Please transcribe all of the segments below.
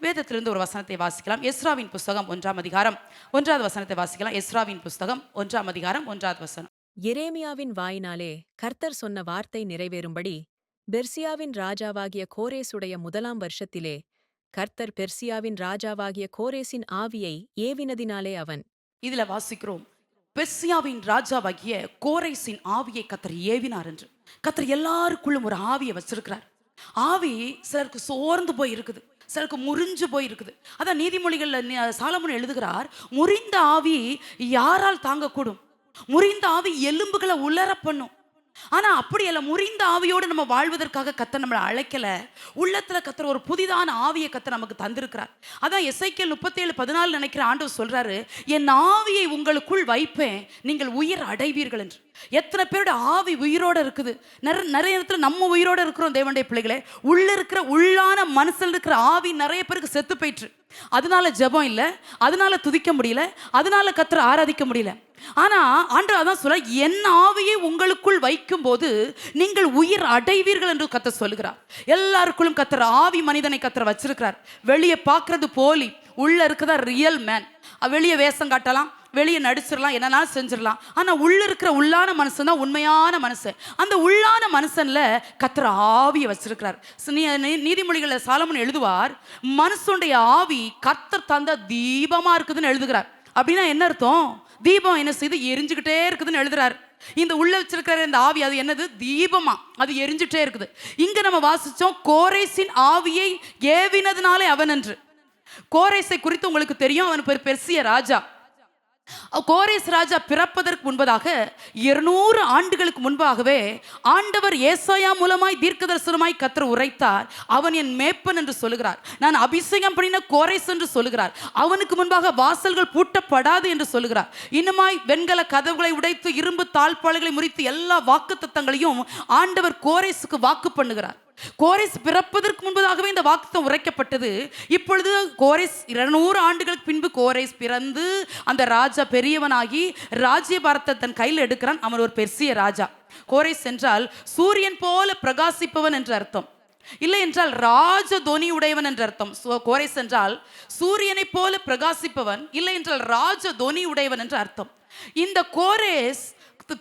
வேதத்திலிருந்து ஒரு வசனத்தை வாசிக்கலாம். எஸ்ராவின் புஸ்தகம் 1ஆம் அதிகாரம் 1வது வசனத்தை வாசிக்கலாம். எஸ்ராவின் புஸ்தகம் 1ஆம் அதிகாரம் 1வது வசனம். எரேமியாவின் வாயினாலே கர்த்தர் சொன்ன வார்த்தை நிறைவேறும்படி பெர்சியாவின் ராஜாவாகிய கோரேசுடைய 1ஆம் வருஷத்திலே கர்த்தர் பெர்சியாவின் ராஜாவாகிய கோரேசின் ஆவியை ஏவினதினாலே அவன். இதுல வாசிக்கிறோம், பெர்சியாவின் ராஜாவாகிய கோரேசின் ஆவியை கர்த்தர் ஏவினார் என்று. கர்த்தர் எல்லாருக்குள்ளும் ஒரு ஆவியை வச்சிருக்கிறார். ஆவி சிலருக்கு சோர்ந்து போய் இருக்குது, சிலருக்கு முறிஞ்சு போய் இருக்குது. அதான் நீதிமொழிகள்ல சாலமோன் எழுதுகிறார், முறிந்த ஆவி யாரால் தாங்கக்கூடும்? முறிந்த ஆவி எலும்புகளை உலர பண்ணும். ஆனா அப்படி அல்ல, முறிந்த ஆவியோடு நம்ம வாழ்வதற்காக கர்த்தர் நம்மளை அழைக்கல. உள்ளத்துல கர்த்தர் ஒரு புதிதான ஆவியை கர்த்தர் நமக்கு தந்திருக்கிறார். அதான் எசேக்கியேல் 37:14 நினைக்கிற ஆண்டவர் சொல்றாரு, என் ஆவியை உங்களுக்குள் வைப்பேன், நீங்கள் உயிர் அடைவீர்கள் என்று. எத்தனை பேரோட ஆவி உயிரோட இருக்குது? நிறைய இடத்துல நம்ம உயிரோட இருக்கிறோம் தேவனுடைய பிள்ளைகளே. உள்ள இருக்கிற உள்ளான மனசுல இருக்கிற ஆவி நிறைய பேருக்கு செத்து போயிற்று. அதனால ஜெபம் இல்லை, அதனால துதிக்க முடியல, அதனால கர்த்தரை ஆராதிக்க முடியல. ஆனா ஆண்டவர் அதான் சொல்ல, என் ஆவியை உங்களுக்குள் வைக்கும் போது நீங்கள் உயிர் அடைவீர்கள் என்று கர்த்தர் சொல்லுகிறார். எல்லாருக்குள்ளும் கர்த்தர் ஆவி மனிதனை கர்த்தர் வச்சிருக்கிறார். வெளியே பார்க்கறது போலி, உள்ள இருக்குதா ரியல் மேன். வெளியே வேஷம் காட்டலாம், வெளியே நடிச்சிடலாம், என்னன்னாலும் செஞ்சிடலாம். ஆனா உள்ள இருக்கிற உள்ளான மனுஷன் தான் உண்மையான மனுஷன். அந்த உள்ளான மனுஷன்ல கர்த்தர் ஆவியை வச்சிருக்கிறார். நீதிமொழிகளை சாலமோன் எழுதுவார், மனுஷனுடைய ஆவி கர்த்தர் தந்த தீபமா இருக்குதுன்னு எழுதுகிறார். அப்படின்னா என்ன அர்த்தம்? தீபம் என்ன செய்து எரிஞ்சுக்கிட்டே இருக்குதுன்னு எழுதுறாரு. இந்த உள்ள வச்சிருக்கிற இந்த ஆவி அது என்னது? தீபமா, அது எரிஞ்சுட்டே இருக்குது. இங்க நம்ம வாசிச்சோம், கோரேசின் ஆவியை ஏவினதுனாலே அவன் என்று. கோரேசை குறித்து உங்களுக்கு தெரியும், அவன் பெர்சிய ராஜா. கோரேஸ் ராஜா பிறப்பதற்கு முன்பதாக 200 ஆண்டுகளுக்கு முன்பாகவே ஆண்டவர் ஏசாயா மூலமாய் தீர்க்கதரிசனமாய் கர்த்தர் உரைத்தார். அவன் என் மேப்பன் என்று சொல்லுகிறார். நான் அபிஷேகம் பண்ணின கோரேஸ் என்று சொல்லுகிறார். அவனுக்கு முன்பாக வாசல்கள் பூட்டப்படாது என்று சொல்லுகிறார். இன்னுமாய் வெண்கல கதவுகளை உடைத்து இரும்பு தாழ்பாளைகளை முறித்து எல்லா வாக்குத்தத்தங்களையும் ஆண்டவர் கோரேசுக்கு வாக்கு பண்ணுகிறார். கோரேஸ் பிறப்பதற்கு முன்பதாகவே இந்த வாக்குத்தத்தம் உரைக்கப்பட்டது. இப்பொழுது கோரேஸ் 200 ஆண்டுகளுக்கு பின்பு கோரேஸ் பிறந்து அந்த ராஜா பெரியவனாகி ராஜ்யபாரத்தை தன் கையில் எடுக்கிறான். அவன் ஒரு பெர்சிய ராஜா. கோரேஸ் என்றால் சூரியன் போல பிரகாசிப்பவன் என்று அர்த்தம், இல்லை என்றால் ராஜ தொனி உடையவன் என்று அர்த்தம். கோரேஸ் என்றால் சூரியனை போல பிரகாசிப்பவன், இல்லை என்றால் ராஜ தொனி உடையவன் என்று அர்த்தம். இந்த கோரேஸ்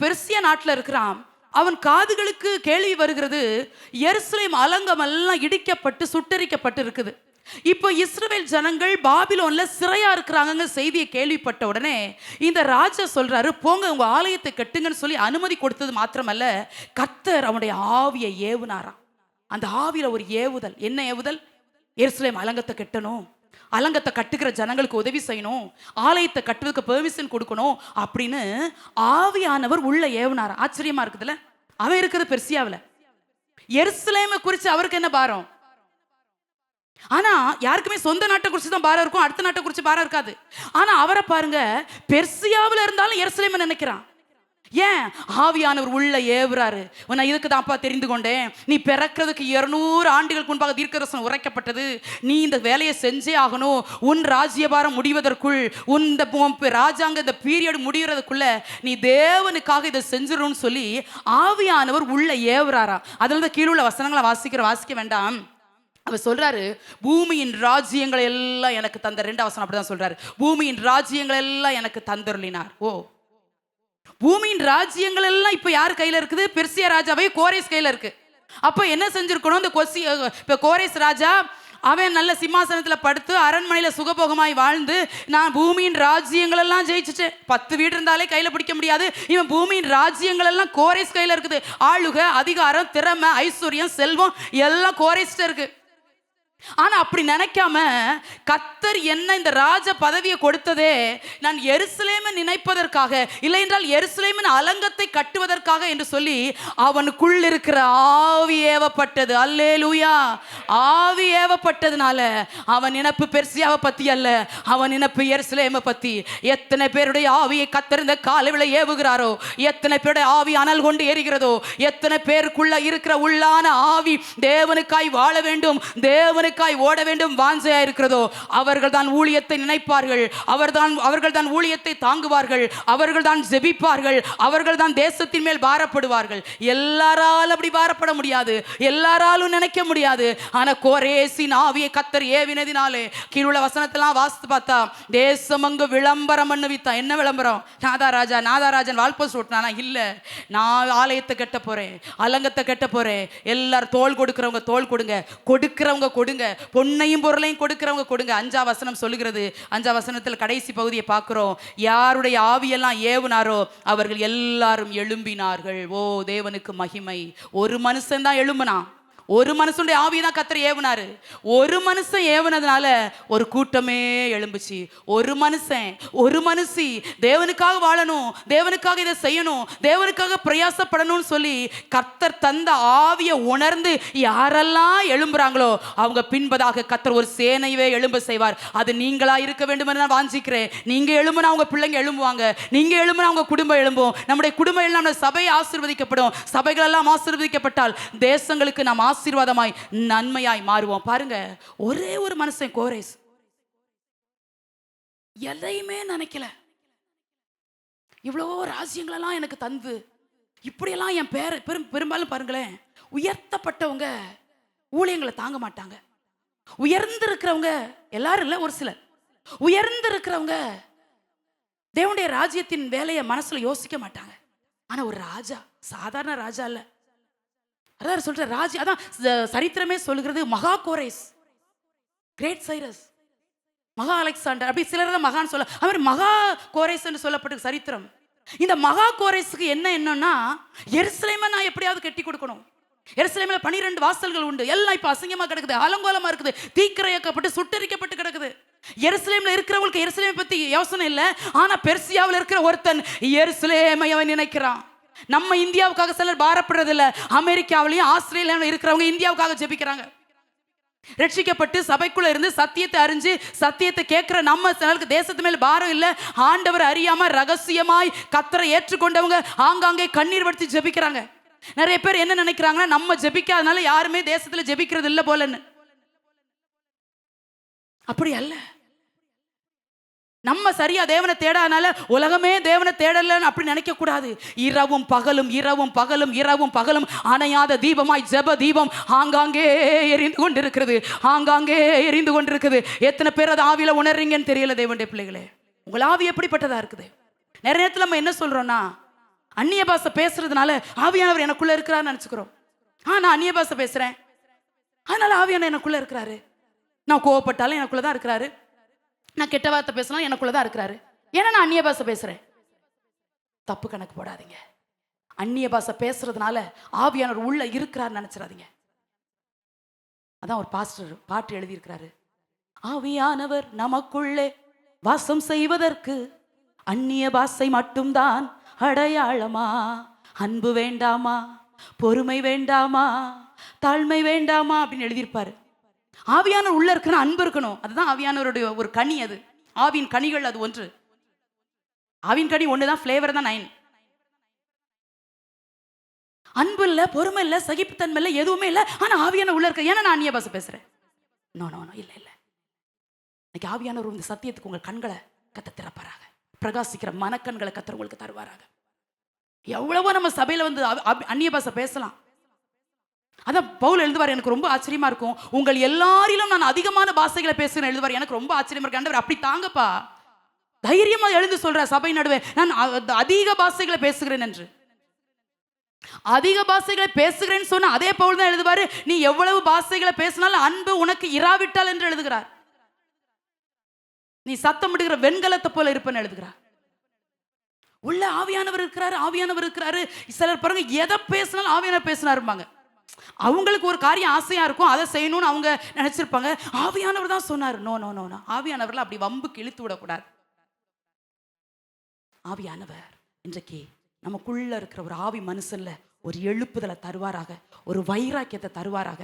பெர்சியா நாட்டில் இருக்கிறான். அவன் காதுகளுக்கு கேள்வி வருகிறது, எருசலேம் அலங்கம் எல்லாம் இடிக்கப்பட்டு சுட்டரிக்கப்பட்டு இருக்குது. இப்போ இஸ்ரவேல் ஜனங்கள் பாபிலோன்ல சிறையா இருக்கிறாங்க செய்தியை கேள்விப்பட்ட உடனே இந்த ராஜா சொல்றாரு, போங்க உங்க ஆலயத்தை கட்டுங்கன்னு சொல்லி அனுமதி கொடுத்தது மாத்திரமல்ல, கர்த்தர் அவனுடைய ஆவியை ஏவுனாராம். அந்த ஆவியில ஒரு ஏவுதல். என்ன ஏவுதல்? எருசலேம் அலங்கத்தை கட்டணும், அலங்கத்தை கட்டுகிற ஜனங்களுக்கு உதவி செய்யணும், ஆலயத்தை கட்டுறதுக்கு பெர்மிஷன் கொடுக்கணும் அப்படின்னு ஆவியானவர் உள்ள ஏவுனார். ஆச்சரியமா இருக்குதுல்ல. அவன் இருக்கிறது பெர்சியாவில். எருசலேமை குறித்து அவருக்கு என்ன பாரம்? ஆனா யாருக்குமே சொந்த நாட்டை குறித்து தான் பாரம் இருக்கும், அடுத்த நாட்டை குறித்து பாரம் இருக்காது. ஆனா அவரை பாருங்க, பெர்சியாவில் இருந்தாலும் எருசலேமை நினைக்கிறான். ஏன்? ஆவியானவர் உள்ள ஏவுறாரு. நான் இதுக்கு தான்ப்பா தெரிந்து கொண்டேன், நீ பிறக்கிறதுக்கு 200 ஆண்டுகளுக்கு முன்பாக தீர்க்கதரிசனம் உரைக்கப்பட்டது, நீ இந்த வேலையை செஞ்சே ஆகணும், உன் ராஜ்யபாரம் முடிவதற்குள், உன் இந்த ராஜாங்க இந்த பீரியட் முடிகிறதுக்குள்ள நீ தேவனுக்காக இதை செஞ்சிடணும்னு சொல்லி ஆவியானவர் உள்ள ஏவுறாரா. அதில் தான் கீழே உள்ள வசனங்களை வாசிக்க வேண்டாம். அவர் சொல்றாரு, பூமியின் ராஜ்யங்களை எல்லாம் எனக்கு தந்த. 2 வசனம் அப்படிதான் சொல்றாரு, பூமியின் ராஜ்யங்கள் எல்லாம் எனக்கு தந்தருளினார். பூமியின் ராஜ்யங்கள் எல்லாம் இப்ப யார் கையில இருக்குது? பெர்சியா ராஜாவே கோரேஸ் கையில இருக்கு. அப்ப என்ன செஞ்சிருக்கணும்? இந்த கோரேஸ் ராஜா அவன் நல்ல சிம்மாசனத்துல படுத்து அரண்மனையில சுகபோகமாய் வாழ்ந்து, நான் பூமியின் ராஜ்யங்கள் எல்லாம் ஜெயிச்சுட்டேன், 10 வீடு இருந்தாலே கையில பிடிக்க முடியாது, இவன் பூமியின் ராஜ்யங்கள் எல்லாம் கோரேஸ் கையில இருக்குது, ஆளுக அதிகாரம் திறமை ஐஸ்வர்யம் செல்வம் எல்லாம் கோரேஸ்ட இருக்கு. ஆனா அப்படி நினைக்காம கர்த்தர் என்ன இந்த ராஜ பதவியை கொடுத்ததே நான் எருசலேமை நினைப்பதற்காக, இல்லை என்றால் எருசலேமின் அலங்கத்தை கட்டுவதற்காக என்று சொல்லி அவனுக்குள் இருக்கிற ஆவி ஏவப்பட்டது. அல்லேலூயா. ஆவி ஏவப்பட்டதுனால அவன் நினைப்பு பெர்சியாவை பத்தி அல்ல, அவன் நினைப்பு எருசலேமை பத்தி. எத்தனை பேருடைய ஆவியை கர்த்தர் இந்த காலையில ஏவுகிறாரோ, எத்தனை பேருடைய ஆவி அனல் கொண்டு எரிகிறதோ, எத்தனை பேருக்குள்ள இருக்கிற உள்ளான ஆவி தேவனுக்காய் வாழ வேண்டும், தேவனுக்கு தேவனுக்காய் ஓட வேண்டும் வாஞ்சையா இருக்கிறதோ அவர்கள் தான் ஊழியத்தை நினைப்பார்கள், அவர்கள் தான் ஊழியத்தை தாங்குவார்கள், அவர்கள் தான் ஜெபிப்பார்கள், அவர்கள் தான் தேசத்தின் மேல் பாரப்படுவார்கள். எல்லாராலும் அப்படி பாரப்பட முடியாது, எல்லாராலும் நினைக்க முடியாது. ஆனா கோரேசின் ஆவியை கர்த்தர் ஏவினதினாலே கீழுள்ள வசனத்தெல்லாம் வாசித்து பார்த்தா தேசம் அங்கு விளம்பரம் பண்ணுவித்தான். என்ன விளம்பரம்? நாதாராஜன் வால்போஸ்ட் ஓட்டினானா? இல்ல, நான் ஆலயத்தை கட்ட போறேன், அலங்கத்தை கட்ட போறேன், எல்லாரும் தோள் கொடுக்கிறவங்க தோள் கொடுங்க, கொடுக்கிறவங்க கொடுங்க, பொன்னையும் பொருளையும் கொடுக்கிறவங்க கொடுங்க. 5ஆம் வசனம் சொல்லுகிறது. 5ஆம் வசனத்தில் கடைசி பகுதியை பார்க்கிறோம். யாருடைய ஆவியெல்லாம் ஏவுனாரோ அவர்கள் எல்லாரும் எழும்பினார்கள். ஓ தேவனுக்கு மகிமை. ஒரு மனுஷன் தான் எழும்புனான், ஒரு மனுஷனுடைய ஆவியை தான் கர்த்தர் ஏவுனாரு. ஒரு மனுஷன் ஏவுனதுனால ஒரு கூட்டமே எழும்புச்சு. ஒரு மனுஷன், ஒரு மனுஷி தேவனுக்காக வாழணும், தேவனுக்காக இதை செய்யணும், தேவனுக்காக பிரயாசப்படணும்னு சொல்லி கர்த்தர் தந்த ஆவியை உணர்ந்து யாரெல்லாம் எழும்புறாங்களோ அவங்க பின்பதாக கர்த்தர் ஒரு சேனையவே எழும்ப செய்வார். அது நீங்களா இருக்க வேண்டும் என்று நான் வாஞ்சிக்கிறேன். நீங்க எழும்புனா அவங்க பிள்ளைங்க எழும்புவாங்க, நீங்க எழும்புனா அவங்க குடும்பம் எழும்பும், நம்முடைய குடும்பம் எல்லாம் நம்ம சபை ஆசீர்வதிக்கப்படும். சபைகள் எல்லாம் ஆசீர்வதிக்கப்பட்டால் தேசங்களுக்கு நாம் ஆசீர்வாதமாய் நன்மையாய் மாறுவோம். பாருங்க, ஒரே ஒரு மனுஷன் கோரேஸ் எதையுமே நினைக்கல. இவ்வளோ ராஜ்யங்களெல்லாம் எனக்கு தந்து இப்படியெல்லாம் என் பேர் பெரும்பாலும் பாருங்களேன், உயர்த்தப்பட்டவங்க ஊழியங்களை தாங்க மாட்டாங்க. உயர்ந்திருக்கிறவங்க எல்லாரும் இல்லை, ஒரு சிலர் உயர்ந்திருக்கிறவங்க தேவனுடைய ராஜ்யத்தின் வேலையை மனசுல யோசிக்க மாட்டாங்க. ஆனா ஒரு ராஜா, சாதாரண ராஜா இல்ல, அதான் சொல்ற ராஜா, அதான் சரித்திரமே சொல்லுகிறது. மகா கோரேஸ், கிரேட் சைரஸ், மகா அலெக்சாண்டர், அப்படி சிலர் தான் மகான்னு சொல்ல, அவர் மகா கோரேஸ் என்று சொல்லப்பட்ட சரித்திரம். இந்த மகா கோரேஸுக்கு என்னன்னா, எருசலேமை நான் எப்படியாவது கட்டி கொடுக்கணும். எருசலேமில் 12 வாசல்கள் உண்டு, எல்லாம் இப்ப அசிங்கமா கிடக்குது, அலங்கோலமா இருக்குது, தீக்கிரையாக்கப்பட்டு சுட்டரிக்கப்பட்டு கிடக்குது. எருசலேம்ல இருக்கிறவங்களுக்கு எருசலேமை பத்தி யோசனை இல்லை. ஆனா பெர்சியாவில் இருக்கிற ஒருத்தன் எருசலேமை அவன் நினைக்கிறான். நம்ம இந்தியாவுக்காக சிலர் பாரப்படுறது இல்ல, அமெரிக்காவிலையும் ஆஸ்திரேலியாவிலும் இருக்கிறவங்க இந்தியாவுக்காக ஜெபிக்கிறாங்க. ரட்சிக்கப்பட்டு சபைக்குள்ள இருந்து சத்தியத்தை அறிஞ்சு சத்தியத்தை கேட்கிற நம்ம சிலருக்கு தேசத்து மேல் பாரம் இல்லை. ஆண்டவர் அறியாம ரகசியமாய் கர்த்தரை ஏற்றுக்கொண்டவங்க ஆங்காங்கே கண்ணீர் வடித்து ஜெபிக்கிறாங்க. நிறைய பேர் என்ன நினைக்கிறாங்கன்னா, நம்ம ஜெபிக்காதனால யாருமே தேசத்துல ஜெபிக்கிறது இல்லை போலன்னு. அப்படி அல்ல. நம்ம சரியா தேவனை தேடாதனால உலகமே தேவனை தேடலன்னு அப்படி நினைக்க கூடாது. இரவும் பகலும் இரவும் பகலும் இரவும் பகலும் அணையாத தீபமாய் ஜெப தீபம் ஆங்காங்கே எரிந்து கொண்டிருக்கிறது, ஆங்காங்கே எரிந்து கொண்டிருக்குது. எத்தனை பேர் அதை ஆவியில உணர்றீங்கன்னு தெரியல. தேவனுடைய பிள்ளைகளே, உங்கள் ஆவி எப்படிப்பட்டதா இருக்குது? நிறைய நேரத்தில் நம்ம என்ன சொல்றோம்னா, அந்நிய பாஷை பேசுறதுனால ஆவியானவர் எனக்குள்ள இருக்கிறான்னு நினைச்சுக்கிறோம். நான் அந்நிய பாஷை பேசுறேன், அதனால ஆவியான எனக்குள்ள இருக்கிறாரு. நான் கோவப்பட்டாலும் எனக்குள்ளதான் இருக்கிறாரு, நான் கெட்ட வார்த்தை பேசினாலும் எனக்குள்ளதான் இருக்கிறாரு, ஏன்னா நான் அந்நிய பாஷை பேசுறேன். தப்பு கணக்கு போடாதீங்க. அந்நிய பாஷை பேசுறதுனால ஆவியானவர் உள்ள இருக்கிறார் நினைச்சிடாதீங்க. அதான் ஒரு பாஸ்டர் பாட்டு எழுதியிருக்கிறாரு, ஆவியானவர் நமக்குள்ளே வாசம் செய்வதற்கு அந்நிய பாஷை மட்டும்தான் அடையாளமா? அன்பு வேண்டாமா, பொறுமை வேண்டாமா, தாழ்மை வேண்டாமா அப்படின்னு எழுதியிருப்பாரு. ஆவியானவர் உள்ள இருக்கணும், அன்பு இருக்கணும். அதுதான் ஆவியானவருடைய ஒரு கனி. அது ஆவியின் கனிகள், அது ஒன்று. ஆவியின் கனி ஒண்ணுதான், ஃபிளேவர் தான் 9. அன்பு இல்ல, பொறுமை இல்ல, சகிப்புத்தன்மை இல்ல, எதுவுமே இல்ல. ஆனா ஆவியான உள்ள இருக்க. ஏன்னா நான் அந்நிய பாஷை பேசுறேன். நோ நோ நோ, இல்ல இல்ல. இன்னைக்கு ஆவியானவர் இந்த சத்தியத்துக்கு உங்கள் கண்களை கத்த திறப்பாராக, பிரகாசிக்கிற மனக்கண்களை கத்தர் உங்களுக்கு தருவாராக. எவ்வளவோ நம்ம சபையில வந்து அந்நிய பாஷை பேசலாம். அதான் பவுல் எழுதுவார், எனக்கு ரொம்ப ஆச்சரியமா இருக்கும், உங்கள் எல்லாரிலும் நான் அதிகமான பாஷைகளை பேசுகிறேன் எழுதுவார். எனக்கு ரொம்ப ஆச்சரியமா இருக்கு, ஆண்டவர் அப்படி தாங்கப்பா, தைரியமா எழுந்து சொல்ற சபை நடுவே நான் அதிக பாஷைகளை பேசுகிறேன் என்று. அதிக பாஷைகளை பேசுகிறேன்னு சொன்னா அதே பவுல் தான் எழுதுவாரு, நீ எவ்வளவு பாஷைகளை பேசினாலும் அன்பு உனக்கு இராவிட்டால் என்று எழுதுகிறார். நீ சத்தமிடுகிற வெண்கலத்தை போல இருப்பேன்னு எழுதுகிறார். உள்ள ஆவியானவர் இருக்கிறாரு, ஆவியானவர் இருக்கிறாரு. சிலர் பாருங்க, எதை பேசினாலும் ஆவியானவர் பேசினாருப்பாங்க. அவங்களுக்கு ஒரு காரியம் ஆசையா இருக்கும், அதை செய்யணும்னு அவங்க நினைச்சிருப்பாங்க. ஆவியானவர் தான் சொன்னார். நோ நோ நோ, ஆவியானவர்ல அப்படி வம்புக்கு இழுத்து விடக்கூடாது. ஆவியானவர் இன்றைக்கு நமக்குள்ள இருக்கிற ஒரு ஆவி மனுஷன்ல ஒரு எழுப்புதலை தருவாராக, ஒரு வைராக்கியத்தை தருவாராக.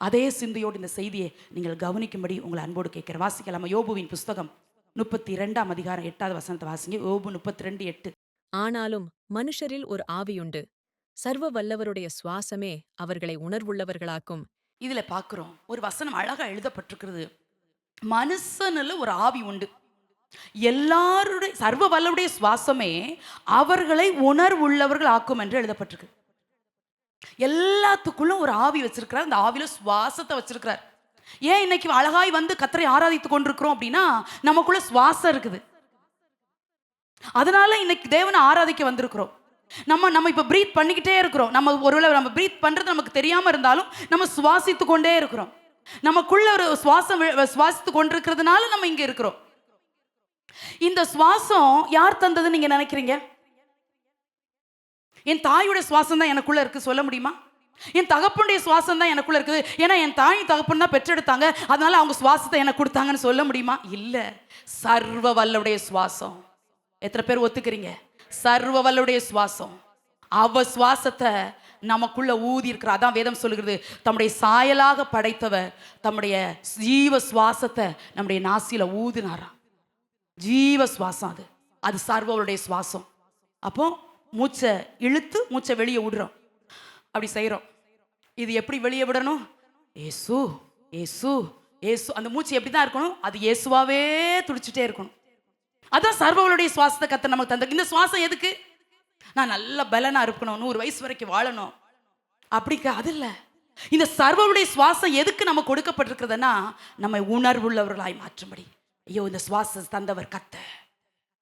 அதே சிந்தையோடு இந்த செய்தியை நீங்கள் கவனிக்கும்படி உங்களை அன்போடு கேட்கிறேன். வாசிக்கலாமா? யோபுவின் புஸ்தகம் 32ஆம் அதிகாரம் 8வது வசனத்தை வாசிங்க. யோபு 32:8. ஆனாலும் மனுஷரில் ஒரு ஆவியுண்டு, சர்வ வல்லவருடைய சுவாசமே அவர்களை உணர்வுள்ளவர்களாக்கும். இதுல பார்க்கிறோம் ஒரு வசனம் அழகா எழுதப்பட்டிருக்கிறது. மனுஷனுல ஒரு ஆவி உண்டு, எல்லாருடைய சர்வ வல்லவுடைய சுவாசமே அவர்களை உணர்வுள்ளவர்கள் ஆக்கும் என்று எழுதப்பட்டிருக்கு. எல்லாத்துக்குள்ளும் ஒரு ஆவி வச்சிருக்கிறார். அந்த ஆவியில சுவாசத்தை வச்சிருக்கிறார். ஏன் இன்னைக்கு அழகாய் வந்து கர்த்தரை ஆராதித்துக் கொண்டிருக்கிறோம் அப்படின்னா, நமக்குள்ள சுவாசம் இருக்குது. அதனால இன்னைக்கு தேவனை ஆராதிக்க வந்திருக்கிறோம். நம்ம இப்ப பிரீத் பண்ணிக்கிட்டே இருக்கிறோம். நம்ம ஒருவேளை நம்ம பிரீத் பண்றது நமக்கு தெரியாம இருந்தாலும் நம்ம சுவாசித்து கொண்டே இருக்கிறோம். நமக்குள்ள ஒரு சுவாசம் சுவாசித்து கொண்டிருக்கிறதுனால நம்ம இங்க இருக்கிறோம். இந்த சுவாசம் யார் தந்ததுன்னு நீங்க நினைக்கிறீங்க? என் தாயுடைய சுவாசம் தான் எனக்குள்ள இருக்கு சொல்ல முடியுமா? என் தகப்பனுடைய சுவாசம் தான் எனக்குள்ள இருக்குது, ஏன்னா என் தாய் தகப்பன் தான் பெற்றெடுத்தாங்க, அதனால அவங்க சுவாசத்தை எனக்கு கொடுத்தாங்கன்னு சொல்ல முடியுமா? இல்ல. சர்வ வல்லவுடைய சுவாசம். எத்தனை பேர் ஒத்துக்கிறீங்க? சர்வ வல்லவுடைய சுவாசம். அவ சுவாசத்தை நமக்குள்ள ஊதி இருக்கிற. அதான் வேதம் சொல்லுகிறது, தம்முடைய சாயலாக படைத்தவர் தம்முடைய ஜீவ சுவாசத்தை நம்முடைய நாசியில ஊதினாராம். ஜீவ சுவாசம் அது. அது சர்வவளுடைய சுவாசம். அப்போ மூச்சை இழுத்து மூச்சை வெளியே விடுறோம். அப்படி செய்கிறோம். இது எப்படி வெளியே விடணும்? ஏசு ஏசு ஏசு. அந்த மூச்சு எப்படி தான் இருக்கணும்? அது இயேசுவாவே துடிச்சுட்டே இருக்கணும். அதான் சர்வவளுடைய சுவாசத்தை கர்த்தர் நமக்கு தந்த. இந்த சுவாசம் எதுக்கு? நான் நல்ல பலனா இருக்கணும், 100 வயசு வரைக்கும் வாழணும், அப்படிக்க அது இல்லை. இந்த சர்வவளுடைய சுவாசம் எதுக்கு நம்ம கொடுக்கப்பட்டிருக்கிறதுனா, நம்ம உணர்வுள்ளவர்களாய் மாற்றும்படி. ஐயோ, இந்த சுவாசம் தந்தவர் கர்த்தர்,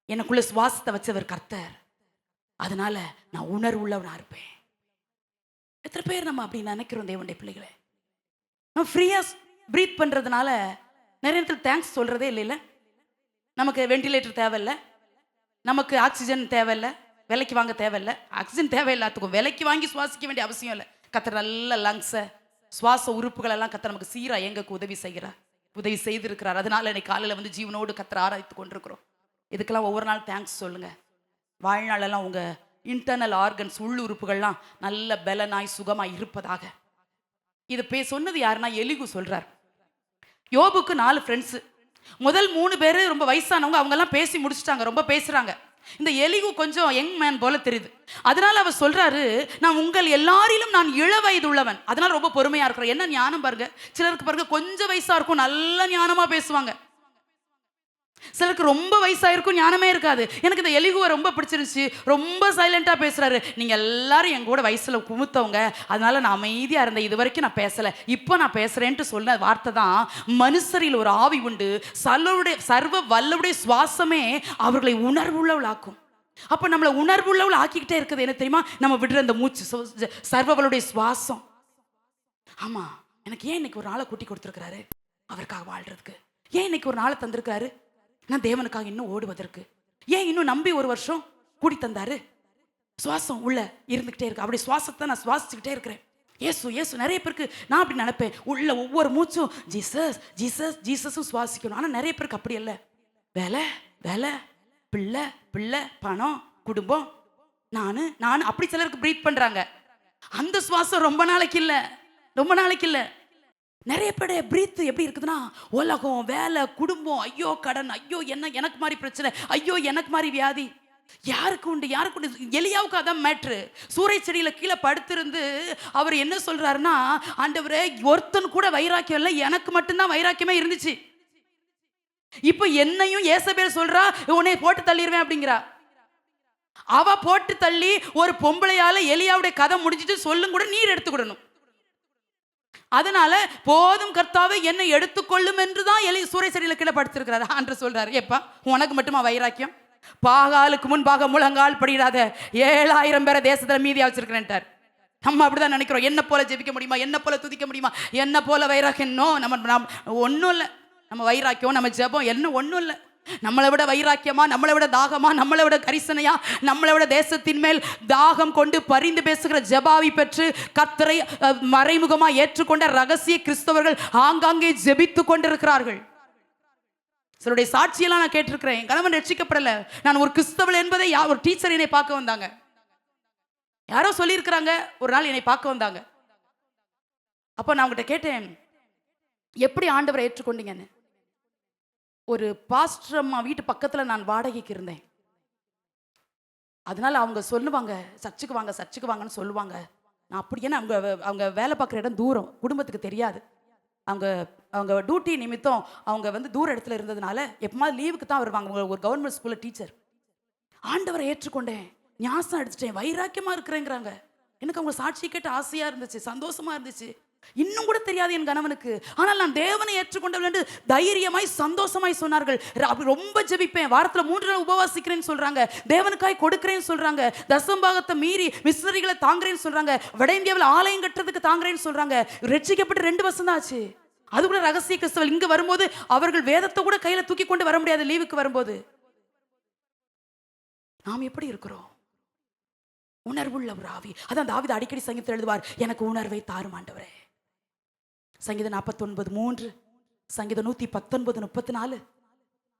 எனக்குள்ள சுவாசத்தை வச்சவர் கர்த்தர், அதனால நான் உணர்வுள்ளவனா இருப்பேன். எத்தனை பேர் நம்ம அப்படி நினைக்கிறோம் தேவனுடைய பிள்ளைகளே? நம்ம ஃப்ரீயா பிரீத் பண்றதுனால நிறைய நேரத்தில் தேங்க்ஸ் சொல்றதே இல்லைல்ல. நமக்கு வெண்டிலேட்டர் தேவையில்லை, நமக்கு ஆக்சிஜன் தேவையில்லை, விலைக்கு வாங்க தேவையில்லை. ஆக்சிஜன் தேவையில்லாத்துக்கும் விலைக்கு வாங்கி சுவாசிக்க வேண்டிய அவசியம் இல்லை. கர்த்தர் நல்ல லங்ஸை சுவாச உறுப்புகள் எல்லாம் கர்த்தர் நமக்கு சீரா எங்களுக்கு உதவி செய்கிறார், உதவி செய்திருக்கிறார். அதனால இன்னைக்கு காலையில் வந்து ஜீவனோடு கர்த்தர் ஆராய்த்து கொண்டிருக்கிறோம். இதுக்கெல்லாம் ஒவ்வொரு நாள் தேங்க்ஸ் சொல்லுங்க. வாழ்நாளெல்லாம் உங்க இன்டர்னல் ஆர்கன்ஸ் உள் உறுப்புகள்லாம் நல்ல பலனாய் சுகமாய் இருப்பதாக. இதை சொன்னது யாருன்னா எலிகு சொல்றார். யோபுக்கு 4 ஃப்ரெண்ட்ஸ். முதல் 3 பேர் ரொம்ப வயசானவங்க, அவங்க எல்லாம் பேசி முடிச்சுட்டாங்க, ரொம்ப பேசுறாங்க. இந்த எலிகு கொஞ்சம் யங் மேன் போல தெரியுது. அதனால அவர் சொல்றாரு, நான் உங்கள் எல்லாரிலும் நான் இள வயது உள்ளவன், அதனால ரொம்ப பொறுமையா இருக்கிறேன். என்ன ஞானம் பாருங்க. சிலருக்கு பாருங்க கொஞ்சம் வயசா இருக்கும், நல்ல ஞானமா பேசுவாங்க. சிலருக்கு ரொம்ப வயசாயிருக்கும், ஞானமே இருக்காது. எனக்கு இந்த எலிகுவை ரொம்ப பிடிச்சிருந்துச்சு, ரொம்ப சைலண்டா பேசுறாரு. நீங்க எல்லாரும் என் கூட வயசுல குமுத்தவங்க, அதனால நான் அமைதியா இருந்தேன், இது வரைக்கும் நான் பேசல, இப்போ நான் பேசுறேன்ட்டு சொன்ன வார்த்தை தான், மனுஷரில் ஒரு ஆவி உண்டு, சர்வ வல்லவுடைய சுவாசமே அவர்களை உணர்வுள்ளவளாக்கும். அப்ப நம்மளை உணர்வுள்ளவள் ஆக்கிக்கிட்டே இருக்குது என்ன தெரியுமா? நம்ம விடுற அந்த மூச்சு, சர்வவளுடைய சுவாசம். ஆமா, எனக்கு ஏன் இன்னைக்கு ஒரு நாளை கூட்டி கொடுத்துருக்கிறாரு? அவருக்காக வாழ்றதுக்கு. ஏன் இன்னைக்கு ஒரு நாளை தந்திருக்கிறாரு? நான் தேவனுக்காக இன்னும் ஓடுவதற்கு. ஏன் இன்னும் நம்பி 1 வருஷம் கூடி தந்தாரு? சுவாசம் உள்ள இருந்துகிட்டே இருக்கு. அப்படி சுவாசத்தை நான் சுவாசிச்சுக்கிட்டே இருக்கிறேன். ஏசு ஏசு. நிறைய பேருக்கு நான் அப்படி நினைப்பேன், உள்ள ஒவ்வொரு மூச்சும் ஜீசஸ் ஜீசஸ் ஜீசஸும் சுவாசிக்கணும். ஆனால் நிறைய பேருக்கு அப்படி இல்லை. வேலை வேலை, பிள்ளை பிள்ளை, பணம், குடும்பம், நான் அப்படி சிலருக்கு பிரீத் பண்றாங்க. அந்த சுவாசம் ரொம்ப நாளைக்கு இல்லை, ரொம்ப நாளைக்கு இல்லை. நிறைய பேர் பிரீத் எப்படி இருக்குதுன்னா, உலகம், வேலை, குடும்பம், ஐயோ கடன், ஐயோ என்ன எனக்கு மாதிரி பிரச்சனை, ஐயோ எனக்கு மாதிரி வியாதி. யாருக்கு உண்டு யாருக்கு உண்டு? எலியாவுக்கு அதான் மேட்ரு. சூறை செடியில கீழே படுத்திருந்து அவர் என்ன சொல்றாருன்னா, ஆண்டவரே ஒருத்தன் கூட வைராக்கியம் இல்லை, எனக்கு மட்டும்தான் வைராக்கியமே இருந்துச்சு. இப்ப என்னையும் ஏசபேல் சொல்றா, உன்னை போட்டு தள்ளிடுவேன் அப்படிங்கிறா. அவ போட்டு தள்ளி ஒரு பொம்பளையால எலியாவுடைய கதை முடிஞ்சிட்டு சொல்லும் கூட நீர் எடுத்துக்கிடணும். அதனால போதும் கர்த்தாவே என்னை எடுத்துக்கொள்ளும் என்றுதான் சூறை செடியில கீழே படுத்திருக்கிறார். ஆண்டு சொல்றாரு, ஏப்பா உனக்கு மட்டுமா வைராக்கியம்? பாகாலுக்கு முன்பாக முழங்கால் படிடாத 7000 பேரை தேசத்துல மீதியா வச்சிருக்கிறேன்ட்டார். நம்ம அப்படிதான் நினைக்கிறோம். என்ன போல ஜெபிக்க முடியுமா, என்ன போல துதிக்க முடியுமா, என்ன போல வைராக்கியம்? நம்ம ஒன்றும் இல்லை. நம்ம வைராக்கியம், நம்ம ஜெபம் என்ன ஒன்றும் இல்லை. நம்மளை விட வைராக்கியமா, நம்மளை விட தாகமா, நம்மளை விட கரிசனையா, நம்மளை விட தேசத்தின் மேல் தாகம் கொண்டு பரிந்து பேசுகிற ஜெபாவி பெற்று கர்த்தரை மறைமுகமா ஏற்றுக்கொண்ட ரகசிய கிறிஸ்தவர்கள் ஆங்காங்கே ஜெபித்து கொண்டிருக்கிறார்கள். சிலருடைய சாட்சியெல்லாம் நான் கேட்டிருக்கிறேன். என் கணவன் ரட்சிக்கப்படல, நான் ஒரு கிறிஸ்தவள் என்பதை ஒரு டீச்சர் என்னை பார்க்க வந்தாங்க. யாரோ சொல்லியிருக்கிறாங்க, ஒரு நாள் என்னை பார்க்க வந்தாங்க. அப்போ நான் அவங்ககிட்ட கேட்டேன், எப்படி ஆண்டவரை ஏற்றுக்கொண்டீங்கன்னு. ஒரு பாஸ்டர் அம்மா வீட்டு பக்கத்துல நான் வாடகைக்கு இருந்தேன். அதனால அவங்க சொல்லுவாங்க, சர்ச்சுக்கு வாங்க சர்ச்சுக்கு வாங்கன்னு சொல்லுவாங்க. நான் அப்படி ஏன்னா அவங்க அவங்க வேலை பார்க்குற இடம் தூரம், குடும்பத்துக்கு தெரியாது. அவங்க அவங்க டியூட்டி நிமித்தம் அவங்க வந்து தூர இடத்துல இருந்ததுனால எப்போமாவது லீவுக்கு தான் வருவாங்க. ஒரு கவர்மெண்ட் ஸ்கூலில் டீச்சர். ஆண்டவரை ஏற்றுக்கொண்டேன், ஞாசம் அடிச்சிட்டேன், வைராக்கியமாக இருக்கிறேங்கிறாங்க. எனக்கு அவங்க சாட்சி கேட்டு ஆசையாக இருந்துச்சு, சந்தோஷமாக இருந்துச்சு. இன்னும் கூட தெரியாது என் கணவனுக்கு. ஆனால் நான் தேவனை ஏற்றுக்கொண்டவள் என்று தைரியமாய் சந்தோஷமாய் சொன்னார்கள். ரொம்ப ஜெபிப்பேன், வாரத்தில் 3 நாள் உபவாசிக்கிறேன்னு சொல்றாங்க, தேவனுக்காய் கொடுக்கிறேன்னு சொல்றாங்க, தசம்பாகத்தை மீறி மிஷனரிகளை தாங்குறேன்னு சொல்றாங்க, வட இந்தியாவில் ஆலயம் கட்டுறதுக்கு தாங்குறேன்னு சொல்றாங்க. ரட்சிக்கப்பட்டு 2 வருஷம் தான் ஆச்சு. அது கூட ரகசிய கிறிஸ்தவர்கள். இங்க வரும்போது அவர்கள் வேதத்தை கூட கையில தூக்கி கொண்டு வர முடியாது லீவுக்கு வரும்போது. நாம் எப்படி இருக்கிறோம்? உணர்வுள்ள ஒரு ஆவி. அதான் தாவீது அடிக்கடி சங்கீதத்தில் எழுதுவார், எனக்கு உணர்வை தாரும் ஆண்டவரே. சங்கீதம் 49:3, சங்கீதம் 119:34,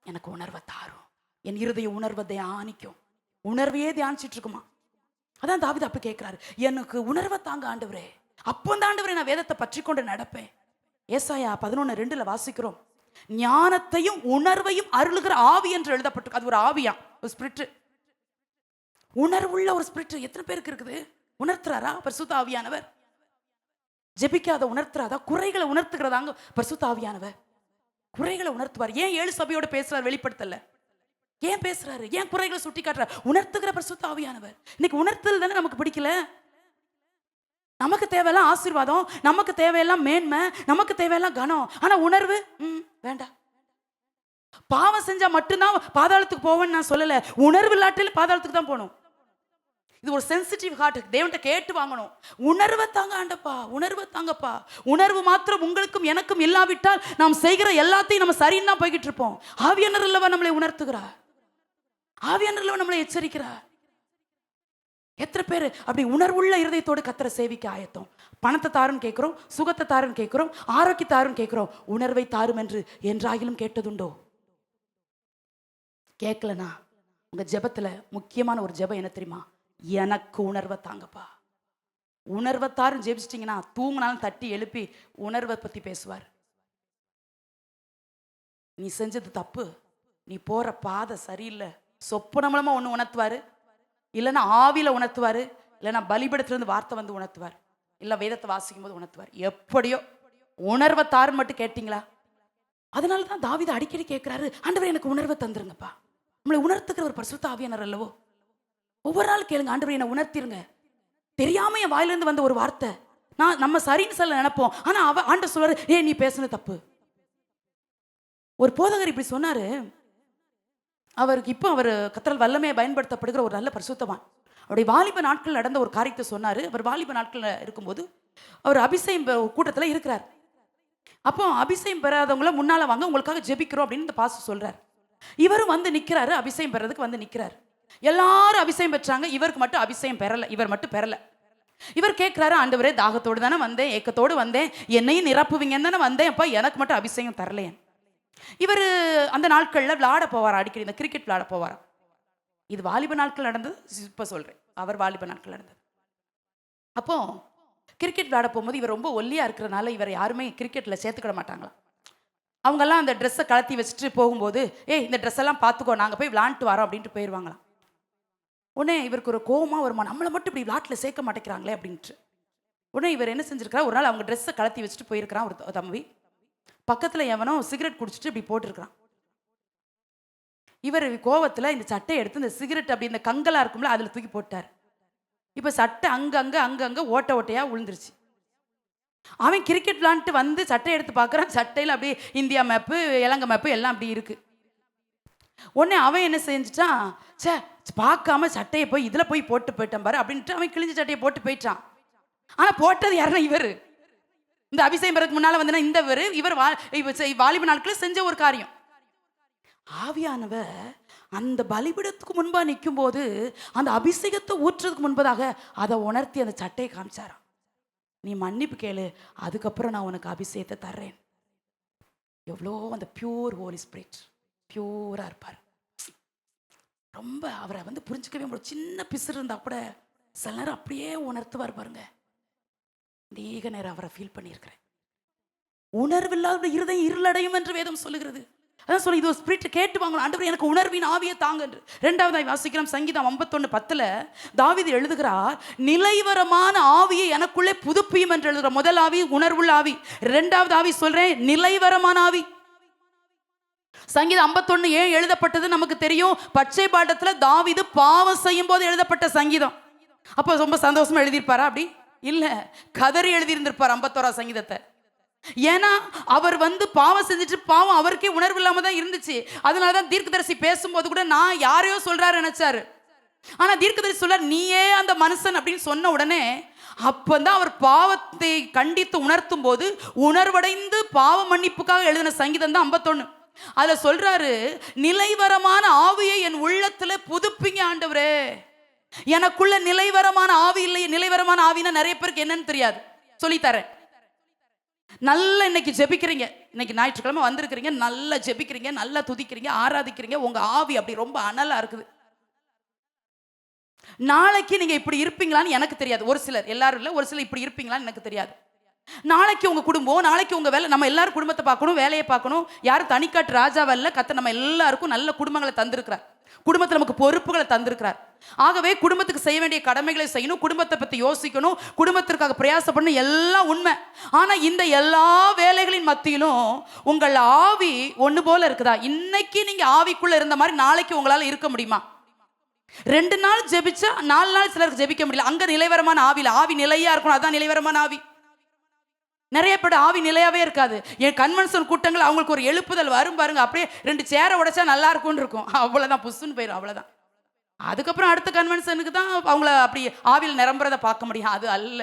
எனக்கு உணர்வை தாரும். என் இருதய உணர்வை தியானிக்கும். உணர்வையே தியானிச்சிட்டு இருக்குமா. அதான் தாவீது அப்ப கேட்கிறாரு, எனக்கு உணர்வை தாங்க ஆண்டவரே. அப்போ தான் ஆண்டவரே நான் வேதத்தை பற்றி கொண்டு நடப்பேன். ஏசாயா 11:2 வாசிக்கிறோம், ஞானத்தையும் உணர்வையும் அருளுகிற ஆவி என்று எழுதப்பட்டிருக்கு. அது ஒரு ஆவியா, ஒரு ஸ்பிரிட், உணர்வுள்ள ஒரு ஸ்பிரிட். எத்தனை பேருக்கு இருக்குது? உணர்த்துறாரா பரிசுத்த ஆவியானவர்? ஜெபிக்காத உணர்த்துறாதா? குறைகளை உணர்த்துகிறதாங்க பரிசுத்த ஆவியானவர். குறைகளை உணர்த்துவார். ஏன் 7 சபையோட பேசுறாரு? வெளிப்படுத்தல. ஏன் பேசுறாரு? ஏன் குறைகளை சுட்டி காட்டுறாரு? உணர்த்துகிற பரிசுத்த ஆவியானவர். இன்னைக்கு உணர்த்தல் தானே நமக்கு பிடிக்கல. நமக்கு தேவையெல்லாம் ஆசீர்வாதம், நமக்கு தேவையெல்லாம் மேன்மை, நமக்கு தேவையெல்லாம் கனம். ஆனா உணர்வு வேண்டாம். பாவம் செஞ்சா மட்டும்தான் பாதாளத்துக்கு போவேன்னு நான் சொல்லல. உணர்வு இல்லாட்டில் பாதாளத்துக்கு தான் போகணும். இது ஒரு சென்சிட்டிவ் ஹார்ட். தேவன்கிட்ட கேட்டு வாங்கணும். உணர்வை தாங்க ஆண்டப்பா, உணர்வை தாங்கப்பா. உணர்வு மாத்திரம் உங்களுக்கும் எனக்கும் இல்லாவிட்டால் நாம் செய்கிற எல்லாத்தையும் நம்ம சரின்னு தான் போய்கிட்டு இருப்போம். ஆவியானவர் அல்லவா நம்மளை உணர்த்துகிறார், ஆவியானவர் அல்லவா நம்மளை எச்சரிக்கிறார். எத்தனை பேர் அப்படி உணர்வுள்ள இருதயத்தோடு கர்த்தரை சேவிக்க ஆயத்தம்? பணத்தை தாருன்னு கேட்கிறோம், சுகத்தை தாருன்னு கேட்கிறோம், ஆரோக்கியத்தை தாருன்னு கேட்கிறோம். உணர்வை தாரும் என்று என்றாகிலும் கேட்டதுண்டோ? கேட்கலனா உங்க ஜெபத்துல முக்கியமான ஒரு ஜெபம் என்ன தெரியுமா? எனக்கு உணர்வை தாங்கப்பா. உணர்வை தாரும் ஜெபிச்சிட்டிங்கன்னா தூங்கினாலும் தட்டி எழுப்பி உணர்வை பத்தி பேசுவார். நீ செஞ்சது தப்பு, நீ போற பாதை சரியில்லை, சொப்பன மூலமா ஒன்று உணர்த்துவாரு, இல்லைன்னா ஆவியில உணர்த்துவாரு, இல்லைன்னா பலிபடத்திலிருந்து வார்த்தை வந்து உணர்த்துவார், இல்லை வேதத்தை வாசிக்கும் போது உணர்த்துவார். எப்படியோ உணர்வை தாருன்னு மட்டும் கேட்டீங்களா? அதனால தான் தாவீது அடிக்கடி கேட்கிறாரு, ஆண்டவரே எனக்கு உணர்வை தந்துருங்கப்பா. நம்மளை உணர்த்துக்கிற ஒரு பரிசுத்த ஆவியானவர் அல்லவோ. ஒவ்வொரு நாள் கேளுங்க, ஆண்டவரே என்னை உணர்த்திருங்க. தெரியாம என் வாயிலிருந்து வந்த ஒரு வார்த்தை, நம்ம சரின்னு சொல்ல நினைப்போம், ஆனா ஆண்டவர் சொல்றாரு, நீ பேசுனது தப்பு. ஒரு போதகர் இப்படி சொன்னாரு. அவருக்கு இப்போ அவர் கர்த்தரால் வல்லமையை பயன்படுத்தப்படுகிற ஒரு நல்ல பரிசுத்தவான். அவருடைய வாலிப நாட்கள் நடந்த ஒரு காரியத்தை சொன்னாரு. அவர் வாலிப நாட்கள் இருக்கும்போது அவர் அபிஷேகம் கூட்டத்தில் இருக்கிறார். அப்போ அபிஷேகம் பெறாதவங்கள முன்னால வாங்க, உங்களுக்காக ஜெபிக்கிறோம் அப்படின்னு இந்த பாஸ்டர் சொல்றார். இவரும் வந்து நிற்கிறாரு, அபிஷேகம் பெறதுக்கு வந்து நிற்கிறார். எல்லாரும் அபிஷேகம் பெற்றாங்க, இவருக்கு மட்டும் அபிஷேகம் பெறல. இவர் மட்டும் பெறல. இவர் கேட்கிறாரு, ஆண்டவரே தாகத்தோடு தானே வந்தேன், ஏக்கத்தோடு வந்தேன், என்னையும் நிரப்புவீங்கன்னு தானே வந்தேன், அப்ப எனக்கு மட்டும் அபிஷேகம் தரலையே. இவர் அந்த நாட்களில் விளையாட போவார், அடிக்கடி இந்த கிரிக்கெட் விளையாட போவார். இது வாலிப நாட்கள் நடந்தது, இப்போ சொல்றேன். அவர் வாலிப நாட்கள் நடந்தது. அப்போ கிரிக்கெட் விளையாட போகும்போது இவர் ரொம்ப ஒல்லியா இருக்கிறதுனால இவர் யாருமே கிரிக்கெட்ல சேர்த்துக்கிட மாட்டாங்களா. அவங்கெல்லாம் அந்த ட்ரெஸ்ஸை கலத்தி வச்சுட்டு போகும்போது, இந்த ட்ரெஸ் எல்லாம் பார்த்துக்கோ, நாங்கள் போய் விளாண்டுட்டு வரோம் அப்படின்ட்டு போயிடுவாங்களாம். உடனே இவருக்கு ஒரு கோவமா வருமா, நம்மளை மட்டும் இப்படி விளாட்டில் சேர்க்க மாட்டேங்கிறாங்களே அப்படின்ட்டு. உடனே இவர் என்ன செஞ்சிருக்காரு, ஒரு நாள் அவங்க ட்ரெஸ்ஸை கலத்தி வச்சுட்டு போயிருக்கிறான். ஒரு தம்பி பக்கத்தில் எவனோ சிகரெட் குடிச்சிட்டு இப்படி போட்டிருக்கிறான். இவர் கோவத்தில் இந்த சட்டையை எடுத்து இந்த சிகரெட் அப்படி இந்த கங்கலா இருக்கும்ல அதில் தூக்கி போட்டார். இப்போ சட்டை அங்கங்கே ஓட்ட ஓட்டையா விழுந்துருச்சு. அவன் கிரிக்கெட் விளாண்டுட்டு வந்து சட்டையை எடுத்து பார்க்குறான். சட்டையில் அப்படியே இந்தியா மேப்பு, இலங்கை மேப்பு எல்லாம் அப்படி இருக்கு. உடனே அவன் என்ன செஞ்சுட்டான், பார்க்காம சட்டையை போய் இதில் போய் போட்டு போயிட்டான் பாரு அப்படின்ட்டு அவன் கிழிஞ்ச சட்டையை போட்டு போயிட்டான். ஆனால் போட்டது யாருன்னா இவர். இந்த அபிஷேகம் பெறதுக்கு முன்னால வந்து இவர் வாலிப நாட்களில் செஞ்ச ஒரு காரியம். ஆவியானவர் அந்த பலிபீடத்துக்கு முன்பா நிற்கும் போது அந்த அபிஷேகத்தை ஊற்றுறதுக்கு முன்பதாக அதை உணர்த்தி அந்த சட்டையை காமிச்சாராம். நீ மன்னிப்பு கேளு, அதுக்கப்புறம் நான் உனக்கு அபிஷேகத்தை தர்றேன். எவ்வளோ அந்த பியூர் ஹோலி ஸ்பிரிட், பியூரா இருப்பார். ரொம்ப அவரை வந்து புரிஞ்சுக்கவே முடியும். சின்ன பிசுறு இருந்தா கூட சில நேரம் அப்படியே உணர்த்துவார் பாருங்க. அதிக நேரம் அவரை ஃபீல் பண்ணியிருக்கிறேன். உணர்வில்லாத இருதயம் இருளடையும் என்று வேதம் சொல்லுகிறது. அதான் சொல்லி இது ஒரு ஸ்பிரிட் கேட்டு வாங்கணும். ஆண்டவரே எனக்கு உணர்வின் ஆவியை தாங்க என்று. இரண்டாவதாய் வாசிக்கிறோம் சங்கீதம் 51:10. தாவீது எழுதுகிறார், நிலைவரமான ஆவியை எனக்குள்ளே புதுப்பியும் என்று எழுதுகிற. முதல் ஆவி உணர்வுள்ள ஆவி, இரண்டாவது ஆவி சொல்றேன் நிலைவரமான ஆவி. சங்கீதம் 51 ஏன் எழுதப்பட்டது நமக்கு தெரியும். பச்சை பாட்டத்துல தாவீது பாவம் செய்யும் போது எழுதப்பட்ட சங்கீதம். அப்போ ரொம்ப சந்தோஷமா எழுதியிருப்பாரா? அப்படி இல்ல, கதறி எழுதியிருந்திருப்பார் 51 சங்கீதத்தை. ஏன்னா அவர் பாவம் செஞ்சுட்டு பாவம் அவருக்கே உணர்வு இல்லாம தான் இருந்துச்சு. அதனாலதான் தீர்க்கதரிசி பேசும்போது கூட நான் யாரையோ சொல்றாரு நினைச்சாரு. ஆனா தீர்க்கதரிசி சொல்றார் நீயே அந்த மனுஷன் அப்படின்னு சொன்ன உடனே அப்பதான் அவர் பாவத்தை கண்டித்து உணர்த்தும் போது உணர்வடைந்து பாவ மன்னிப்புக்காக எழுதின சங்கீதம் தான் 51. அதுல சொல்றாரு, நிலைவரமான ஆவியை என் உள்ளத்துல புதுப்பிங்க ஆண்டவரே. எனக்குள்ள நிலைவரமான ஆவி இல்லை. நிலைவரமான ஆவினா நிறைய பேருக்கு என்னன்னு தெரியாது, சொல்லித்தரேன். நல்லா இன்னைக்கு ஜெபிக்கிறீங்க, இன்னைக்கு ஞாயிற்றுக்கிழமை வந்திருக்கிறீங்க, நல்லா ஜெபிக்கிறீங்க, நல்லா துதிக்கிறீங்க, ஆராதிக்கிறீங்க, உங்க ஆவி அப்படி ரொம்ப அனலா இருக்குது. நாளைக்கு நீங்க இப்படி இருப்பீங்களான்னு எனக்கு தெரியாது. ஒரு சிலர், எல்லாரும் இல்லை, ஒரு சிலர் இப்படி இருப்பீங்களான்னு எனக்கு தெரியாது. நாளைக்கு உங்க குடும்பம், நாளைக்கு உங்க வேலை, நம்ம எல்லாரும் குடும்பத்தை பார்க்கணும், வேலையை பார்க்கணும். யாரும் தனிக்காட்டு ராஜாவல்ல, கர்த்தர் நம்ம எல்லாருக்கும் நல்ல குடும்பங்களை தந்திருக்கிறார். குடும்பத்தில் நமக்கு பொறுப்புகளை தந்திருக்கிறார். ஆகவே குடும்பத்துக்கு செய்ய வேண்டிய கடமைகளை செய்யணும், குடும்பத்தை பத்தி யோசிக்கணும், குடும்பத்திற்காக பிரயாசப்படணும், எல்லாம் உண்மை. ஆனா இந்த எல்லா வேலைகளின் மத்தியிலும் உங்கள் ஆவி ஒண்ணு போல இருக்குதா? இன்னைக்கு நீங்க ஆவிக்குள்ள இருந்த மாதிரி நாளைக்கு உங்களால இருக்க முடியுமா? 2 நாள் ஜெபிச்சா 4 நாள் சிலருக்கு ஜெபிக்க முடியல. அங்க நிலைவரமான ஆவில, ஆவி நிலையா இருக்கணும், அதான் நிலைவரமான ஆவி. நிறைய பேர் ஆவி நிலையாவே இருக்காது. என் கன்வென்ஷன் கூட்டங்கள் அவங்களுக்கு ஒரு எழுப்புதல் வரும் பாருங்க, அப்படியே 2 சேரை உடைச்சா நல்லா இருக்கும்னு இருக்கும், அவ்வளவுதான், புஷ்ஷுன்னு போயிடும், அவ்வளவுதான். அதுக்கப்புறம் அடுத்த கன்வென்ஷனுக்கு தான் அவங்கள அப்படி ஆவியில் நிரம்புறதை பார்க்க முடியும். அது அல்ல.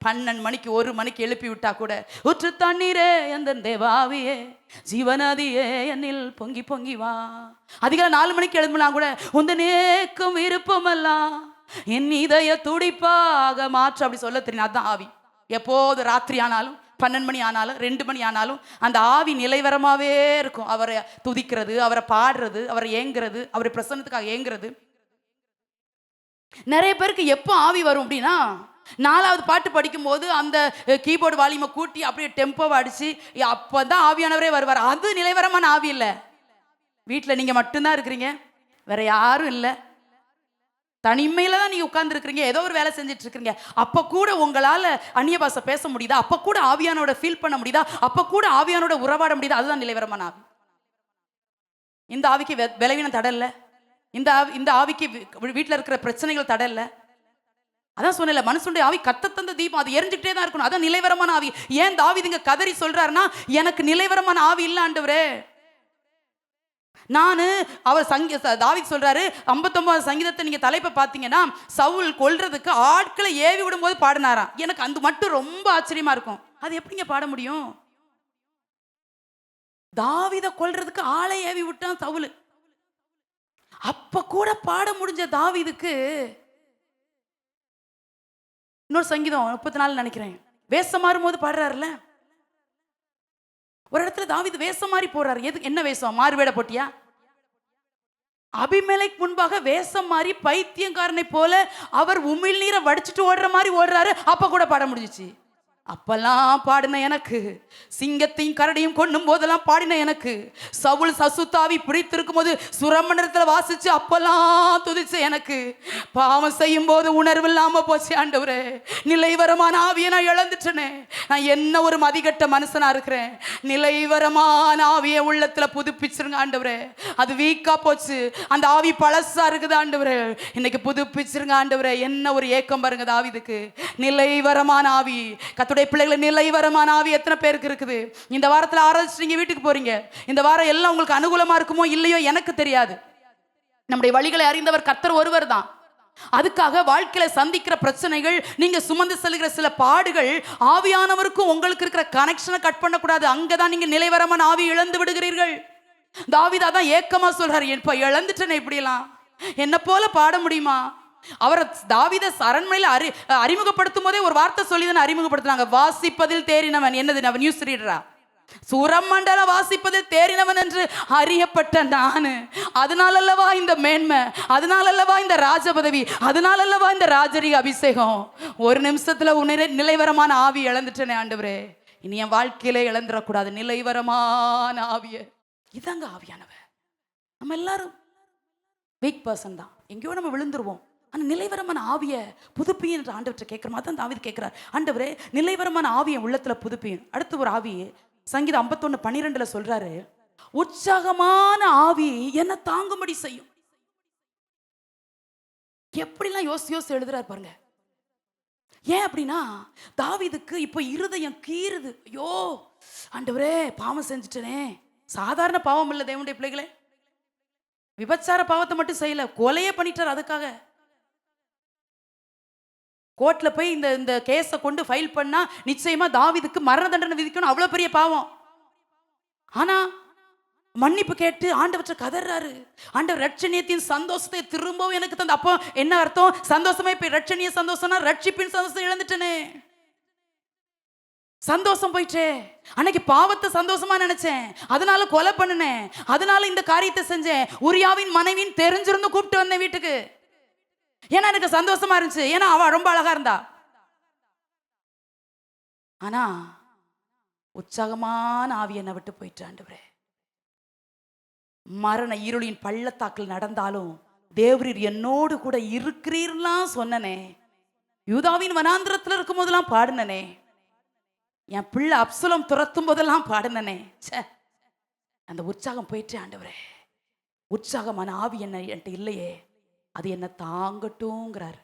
12 மணிக்கு 1 மணிக்கு எழுப்பி விட்டா கூட, உற்று தண்ணீரே எந்த தேவாவியே ஜீவநதியே என்னில் பொங்கி பொங்கி வா. அதிகாலை 4 மணிக்கு எழுப்புனா கூட, உந்த நேக்கும் விருப்பமெல்லாம் என் இதய துடிப்பாக மாற்ற, அப்படி சொல்ல தெரியும். அதுதான் ஆவி. எப்போது ராத்திரி ஆனாலும் 12 மணி ஆனாலும் 2 மணி ஆனாலும் அந்த ஆவி நிலைவரமாவே இருக்கும். அவரை துதிக்கிறது, அவரை பாடுறது, அவரை ஏங்குறது, அவரை பிரசன்னத்துக்காக ஏங்குறது. நிறைய பேருக்கு எப்போ ஆவி வரும் அப்படின்னா, 4வது பாட்டு படிக்கும் போது அந்த கீபோர்டு வால்யூமை கூட்டி அப்படியே டெம்போவை அடிச்சு அப்பதான் ஆவியானவரே வருவார். அது நிலைவரமான ஆவி இல்லை. வீட்டில் நீங்க மட்டும்தான் இருக்கிறீங்க, வேற யாரும் இல்லை, தனிமையில தான் நீங்க உட்கார்ந்து இருக்கிறீங்க, ஏதோ ஒரு வேலை செஞ்சுட்டு இருக்கீங்க. அப்ப கூட உங்களால அந்நிய பாஷை பேச முடியுதா? அப்ப கூட ஆவியானோட ஃபீல் பண்ண முடியுதா? அப்ப கூட ஆவியானோட உறவாட முடியுதா? அதுதான் நிலைவரமான ஆவி. இந்த ஆவிக்கு பலவீனம் தடை இல்லை. இந்த ஆவிக்கு வீட்டில் இருக்கிற பிரச்சனைகள் தடை இல்லை. அதான் சொன்னல, மனுஷனுடைய ஆவி கத்த தந்த தீபம், அது எரிஞ்சுக்கிட்டே தான் இருக்கணும். அதான் நிலைவரமான ஆவி. ஏன் தாவீதுங்க கதறி சொல்றாருன்னா, எனக்கு நிலைவரமான ஆவி இல்லை ஆண்டவரே. நான் அவர் தாவீது சொல்றாரு 59 சங்கீதத்தை நீங்க தலைப்பை பார்த்தீங்கன்னா, சவுல் கொல்றதுக்கு ஆட்களை ஏவி விடும் போது பாடினாராம். எனக்கு அது மட்டும் ரொம்ப ஆச்சரியமா இருக்கும். அது எப்படிங்க பாட முடியும்? தாவீதை கொல்றதுக்கு ஆளை ஏவி விட்டான் சவுல். அப்ப கூட பாட முடிஞ்ச தாவீதுக்கு இன்னொரு சங்கீதம் 34 நினைக்கிறேன், வேஷம் மாறும் போது பாடுறாருல. ஒரு இடத்துல தாவீது வேஷம் மாறி போறாரு. எது, என்ன வேஷம்? மாறுவேட போட்டியா? அபிமெலேக் முன்பாக வேஷம் மாறி பைத்தியக்காரனை போல அவர் உமிழ்நீரை வடிச்சிட்டு ஓடுற மாதிரி ஓடுறாரு. அப்ப கூட பாட முடிஞ்சிச்சு. அப்பெல்லாம் பாடின எனக்கு, சிங்கத்தையும் கரடியும் கொண்ணும் போதெல்லாம் பாடின எனக்கு, சவுல் சசுத்தாவி பிடித்திருக்கும் போது சுரமண்டலத்தில் வாசிச்சு அப்பெல்லாம் துதிச்ச எனக்கு, பாவம் செய்யும் போது உணர்வு இல்லாம போச்சு ஆண்டவரே. நிலைவரமான ஆவியை நான் இழந்துட்டேனே. நான் என்ன ஒரு மதிகட்ட மனுஷனா இருக்கிறேன். நிலைவரமான ஆவியை உள்ளத்துல புதுப்பிச்சிருங்க ஆண்டவரே. அது வீக்கா போச்சு, அந்த ஆவி பழசா இருக்குது ஆண்டவரே. இன்னைக்கு புதுப்பிச்சிருங்க ஆண்டவரே. என்ன ஒரு ஏக்கம் பாருங்க தாவீதுக்கு. நிலைவரமான ஆவி. கர்த்தருடைய பிள்ளைகளை, நிலைவரமான ஆவி எத்தனை பேருக்கு இருக்குது? இந்த வாரத்தில் ஆராய்ச்சி நீங்க வீட்டுக்கு போறீங்க. இந்த வாரம் எல்லாம் உங்களுக்கு அனுகூலமா இருக்குமோ இல்லையோ எனக்கு தெரியாது. நம்முடைய வழிகளை அறிந்தவர் கர்த்தர் ஒருவர் தான். அதுக்காக வாழ்க்கையில சந்திக்கிற பிரச்சனைகள், நீங்க சுமந்து செல்கிற சில பாடுகள், ஆவியானவருக்கும் உங்களுக்கு இருக்கிற கனெக்ஷனை கட் பண்ணக்கூடாது. அங்கதான் நீங்க நிலைவரமான ஆவி இழந்து விடுகிறீர்கள். தாவீது அதான் ஏக்கமா சொல்றாரு, இப்ப இழந்துட்டேனே, இப்படியெல்லாம் என்ன போல பாட முடியுமா? அவரை தாவீதை அரண்மனையில் அறிமுகப்படுத்தும் போதே ஒரு வார்த்தை சொல்லி தானே அறிமுகப்படுத்தினாங்க, வாசிப்பதில் தேறினவன். என்னது? அவன் நியூஸ் ரீடரா? சுரமண்டல வாசிப்பதில் தேறினவன் என்று அறியப்பட்ட நானு. அதனாலல்லவா இந்த மேன்மை, அதனாலல்லவா இந்த ராஜ பதவி, அதனாலல்லவா இந்த ராஜரீக அபிஷேகம். ஒரு நிமிஷத்துல நிலைவரமான ஆவி இழந்துட்டேனே ஆண்டவரே. இனி என் வாழ்க்கையில இழந்துடக்கூடாது நிலைவரமான ஆவிய. இதாங்க ஆவியானவர். நம்ம எல்லாரும் வீக் பர்சன் தான், எங்கேயோ நம்ம விழுந்துருவோம். ஆனால் நிலைவரமான ஆவியை புதுப்பியும் என்று ஆண்டவற்றை கேட்குறோம். அதான் தாவீது கேட்கிறார், ஆண்டவரே நிலைவரமான ஆவியை உள்ளத்துல புதுப்பியும். அடுத்து ஒரு ஆவி சங்கீதம் 51:12 சொல்றாரு, உற்சாகமான ஆவி என்ன தாங்கும்படி செய்யும். எப்படிலாம் யோசி யோசி எழுதுறாரு பாருங்க. ஏன் அப்படின்னா தாவீதுக்கு இப்போ இருதயம் கீறுது. ஐயோ ஆண்டவரே பாவம் செஞ்சுட்டனே. சாதாரண பாவம் இல்லை தேவனுடைய பிள்ளைகளே, விபச்சார பாவத்தை மட்டும் செய்யல, கொலையே பண்ணிட்டார். அதுக்காக கோர்ட்ல போய் இந்த கேஸை கொண்டு ஃபைல் பண்ணா நிச்சயமா தாவீதுக்கு மரண தண்டனை விதிக்கணும், அவ்வளவு பெரிய பாவம். ஆனா மன்னிப்பு கேட்டு ஆண்டவற்றை கதறாரு. ஆண்டவர் ரட்சணியத்தின் சந்தோஷத்தை திரும்பவும் எனக்கு தந்த. அப்போ என்ன அர்த்தம்? சந்தோஷமே போய் ரட்சணிய சந்தோஷம்னா ரட்சிப்பின் சந்தோஷத்தை இழந்துட்டனே, சந்தோஷம் போயிட்டே. அன்னைக்கு பாவத்தை சந்தோஷமா நினைச்சேன், அதனால கொலை பண்ணினேன், அதனால இந்த காரியத்தை செஞ்சேன். உரியாவின் மனைவின் தெரிஞ்சிருந்து கூப்பிட்டு வந்தேன் வீட்டுக்கு, ஏன்னா எனக்கு சந்தோஷமா இருந்துச்சு, ஏன்னா அவ ரொம்ப அழகா இருந்தா. ஆனா உற்சாகமான ஆவி என்னை விட்டு போயிட்டு ஆண்டவரே. மரண இருளின் பள்ளத்தாக்கில் நடந்தாலும் தேவரீர் என்னோடு கூட இருக்கிறீர்லாம் சொன்னனே. யூதாவின் வனாந்திரத்தில் இருக்கும் போதெல்லாம் பாடினனே. என் பிள்ளை அப்சலோம் துரத்தும் போதெல்லாம் பாடினனே. அந்த உற்சாகம் போயிட்டு ஆண்டவரே. உற்சாகமான ஆவி என்கிட்ட இல்லையே, அது என்ன தாங்கட்டும்ங்கிறார்.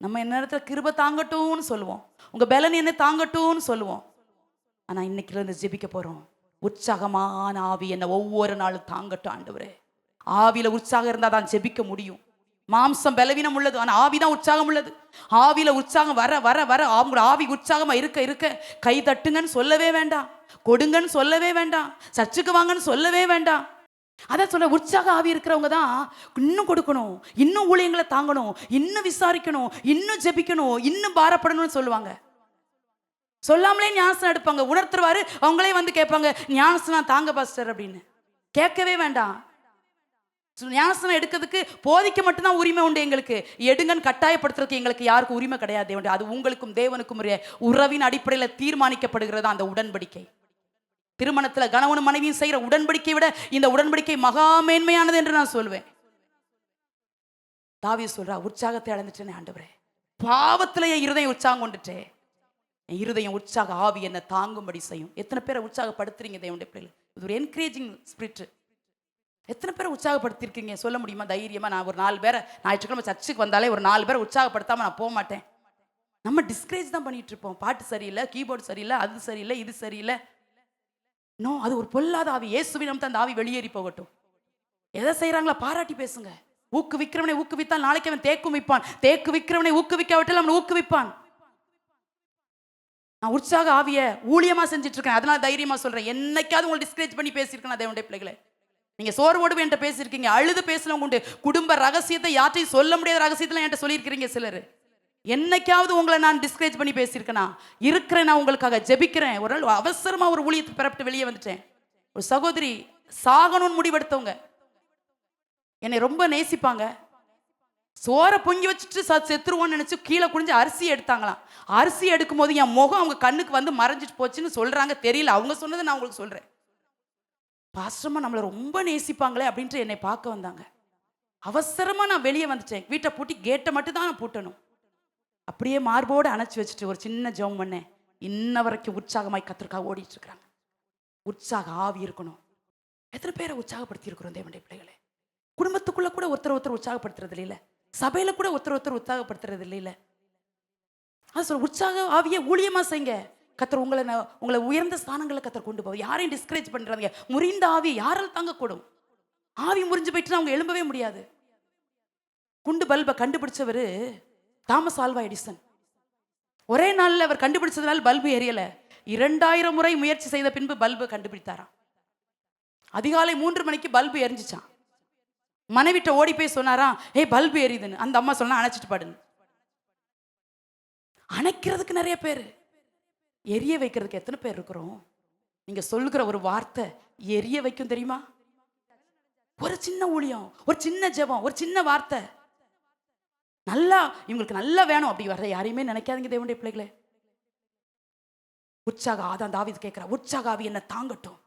நம்ம என்ன நேரத்தில் கிருபை தாங்கட்டும்னு சொல்லுவோம், உங்க பலன் என்ன தாங்கட்டும்னு சொல்லுவோம். ஆனா இன்னைக்கு இருந்து ஜெபிக்க போறோம், உற்சாகமான ஆவி என்ன ஒவ்வொரு நாளும் தாங்கட்டும் ஆண்டவரே. ஆவியில உற்சாகம் இருந்தால் தான் ஜெபிக்க முடியும். மாம்சம் பலவீனம் உள்ளது, ஆனால் ஆவி தான் உற்சாகம் உள்ளது. ஆவியில உற்சாகம் வர வர வர அவங்களோட ஆவி உற்சாகமா இருக்க இருக்க கை தட்டுங்கன்னு சொல்லவே வேண்டாம், கொடுங்கன்னு சொல்லவே வேண்டாம், சர்ச்சுக்கு வாங்கன்னு சொல்லவே வேண்டாம். அதான் சொல்ல, உற்சாக ஆவி இருக்கிறவங்க தான் இன்னும் கொடுக்கணும், இன்னும் ஊழியங்களை தாங்கணும், இன்னும் விசாரிக்கணும், இன்னும் ஜெபிக்கணும், இன்னும் பாரப்படணும்னு சொல்லுவாங்க. சொல்லாமலே ஞானஸ்நானம் எடுப்பாங்க, உணர்த்துருவாரு, அவங்களே வந்து கேட்பாங்க ஞானஸ்நானம் தாங்க பாஸ்டர் அப்படின்னு. கேட்கவே வேண்டாம். ஞானஸ்நானம் எடுக்கிறதுக்கு போதிக்க மட்டும்தான் உரிமை உண்டு எங்களுக்கு, எடுங்கன்னு கட்டாயப்படுத்துறதுக்கு எங்களுக்கு யாருக்கும் உரிமை கிடையாது. அது உங்களுக்கும் தேவனுக்கும் உறவின் அடிப்படையில் தீர்மானிக்கப்படுகிறதா அந்த உடன்படிக்கை. திருமணத்தில் கணவனும் மனைவியும் செய்கிற உடன்படிக்கை விட இந்த உடன்படிக்கை மகா மேன்மையானது என்று நான் சொல்வேன். தாவீது சொல்றா, உற்சாகத்தை இழந்துட்டேனே ஆண்டவரே, பாவத்தில் என் இருதயம் உற்சாகம் கொண்டுட்டே, என் இருதயம் உற்சாக ஆவி என்ன தாங்கும்படி செய்யும். எத்தனை பேரை உற்சாகப்படுத்துறீங்க தேவனுடைய பிள்ளைகள்? இது ஒரு என்கரேஜிங் ஸ்பிரிட். எத்தனை பேரை உற்சாகப்படுத்திருக்கீங்க சொல்ல முடியுமா தைரியமா? நான் ஒரு 4 பேரை ஞாயிற்றுக்கிழமை சர்ச்சுக்கு வந்தாலே ஒரு 4 பேரை உற்சாகப்படுத்தாம நான் போக மாட்டேன். நம்ம டிஸ்கரேஜ் தான் பண்ணிட்டு இருப்போம். பாட்டு சரியில்லை, கீபோர்டு சரியில்லை, அது சரியில்லை, இது சரியில்லை. நோ, அது ஒரு பொல்லாத ஆவி. இயேசுவின் நாமத்தில் அந்த ஆவி வெளியேறி போகட்டும். எதை செய்யறாங்களா பாராட்டி பேசுங்க. ஊக்குவிக்கிறவனை ஊக்குவித்தால் நாளைக்கு அவன் தேக்கு வைப்பான், தேக்கு விக்கிறவனை ஊக்குவிக்காவிட்டால் அவன் ஊக்குவிப்பான். நான் உற்சாக ஆவிய ஊழியமா செஞ்சுட்டு இருக்கேன், அதனால தைரியமா சொல்றேன். என்னைக்காவது உங்களை டிஸ்கரேஜ் பண்ணி பேசியிருக்கேன் தேவனுடைய பிள்ளைகளை? நீங்க சோர்வோடு என்கிட்ட பேசியிருக்கீங்க, அழுது பேசலாம் உண்டு, குடும்ப ரகசியத்தை யார்ட்டையும் சொல்ல முடியாத ரகசியத்தில் என்கிட்ட சொல்லியிருக்கிறீங்க சிலர். என்னைக்காவது உங்களை நான் டிஸ்கரேஜ் பண்ணி பேசியிருக்கேனா? இருக்கிறேன், நான் உங்களுக்காக ஜெபிக்கிறேன். ஒரு நாள் அவசரமா ஒரு ஊழியத்தை பெறப்பட்டு வெளியே வந்துட்டேன். ஒரு சகோதரி சாகணும்னு முடிவெடுத்தவங்க, என்னை ரொம்ப நேசிப்பாங்க. சோரை பொங்கி வச்சுட்டு செத்துருவோன்னு நினைச்சு கீழே குனிஞ்சு அரிசி எடுத்தாங்களாம். அரிசி எடுக்கும் போது என் முகம் அவங்க கண்ணுக்கு வந்து மறைஞ்சிட்டு போச்சுன்னு சொல்றாங்க. தெரியல, அவங்க சொன்னதை நான் உங்களுக்கு சொல்றேன். பாஸ்டர்மா நம்மளை ரொம்ப நேசிப்பாங்களே அப்படின்ட்டு என்னை பார்க்க வந்தாங்க. அவசரமா நான் வெளியே வந்துட்டேன். வீட்டை பூட்டி கேட்டை மட்டும் தான் நான் பூட்டணும். அப்படியே மார்போடு அணைச்சி வச்சுட்டு ஒரு சின்ன ஜெபம் பண்ணேன். இன்ன வரைக்கும் உற்சாகமாய் கத்திற்காக ஓடிட்டு இருக்கிறாங்க. உற்சாக ஆவி இருக்கணும். எத்தனை பேரை உற்சாகப்படுத்தி இருக்கிறோம் தேவனுடைய பிள்ளைகளே? குடும்பத்துக்குள்ள கூட ஒருத்தர் உற்சாகப்படுத்துறது இல்லை, சபையில கூட ஒருத்தர் உற்சாகப்படுத்துறது இல்லை. அது சொல்ல, உற்சாக ஆவியை ஊழியமா செய்யுங்க. கத்தர் உங்களை உயர்ந்த ஸ்தானங்களை கத்தர் கொண்டு போவோம். யாரையும் டிஸ்கரேஜ் பண்றாங்க. முறிந்த ஆவி யாரால் தாங்கக்கூடும்? ஆவி முறிஞ்சு போயிட்டு அவங்க எழும்பவே முடியாது. குண்டு பல்பை கண்டுபிடிச்சவர் தாமஸ் ஆல்வா எடிசன். ஒரே நாளில் அவர் கண்டுபிடிச்சதுனால பல்பு எரியல, 2000 முறை முயற்சி செய்த பின்பு பல்பு கண்டுபிடித்தாராம். அதிகாலை 3 மணிக்கு பல்பு எரிஞ்சிச்சான். மனைவிட்ட ஓடி போய் சொன்னாராம், ஏய் பல்பு எரியுதுன்னு. அந்த அம்மா சொன்னா அணைச்சிட்டு பாடுன்னு. அணைக்கிறதுக்கு நிறைய பேர், எரிய வைக்கிறதுக்கு எத்தனை பேர் இருக்கிறோம்? நீங்க சொல்லுகிற ஒரு வார்த்தை எரிய வைக்கும் தெரியுமா? ஒரு சின்ன ஊழியம், ஒரு சின்ன ஜெபம், ஒரு சின்ன வார்த்தை, நல்லா இவங்களுக்கு நல்லா வேணும் அப்படி வர யாரையுமே நினைக்காதீங்க தேவனுடைய பிள்ளைகளே. உற்சாக ஆதான் தாவீது கேட்கிறா, உற்சாக ஆவி என்ன தாங்கட்டும்.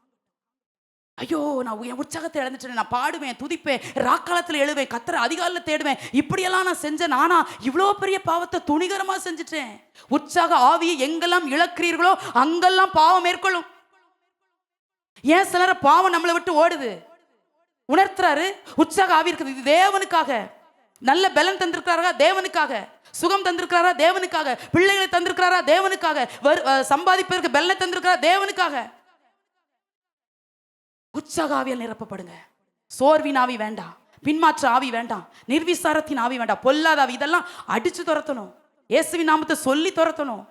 ஐயோ நான் என் உற்சாகத்தை இழந்துட்டேன், நான் பாடுவேன், துதிப்பேன், ராக்காலத்தில் எழுவேன், கத்தரை அதிகாலையில் தேடுவேன், இப்படியெல்லாம் நான் செஞ்சேன், நானா இவ்வளோ பெரிய பாவத்தை துணிகரமா செஞ்சுட்டேன். உற்சாக ஆவியை எங்கெல்லாம் இழக்கிறீர்களோ அங்கெல்லாம் பாவம் மேற்கொள்ளும். ஏன் சிலர பாவம் நம்மளை விட்டு ஓடுது உணர்த்துறாரு. உற்சாக ஆவி இருக்குது, இது தேவனுக்காக. நல்ல பலன் தந்திருக்கிறாரா தேவனுக்காக, சுகம் தந்திருக்கிறாரா தேவனுக்காக, பிள்ளைகளை தந்திருக்கிறாரா தேவனுக்காக, சம்பாதிப்பதற்கு பலனை தந்திருக்கிறாரா தேவனுக்காக. உற்சாக ஆவியால் நிரப்பப்படுங்க. சோர்வின் ஆவி வேண்டாம், பின்மாற்ற ஆவி வேண்டாம், நிர்விசாரத்தின் ஆவி வேண்டாம், பொல்லாத ஆவி இதெல்லாம் அடிச்சு துரத்தணும். இயேசுவின் நாமத்தை சொல்லி துரத்தணும்.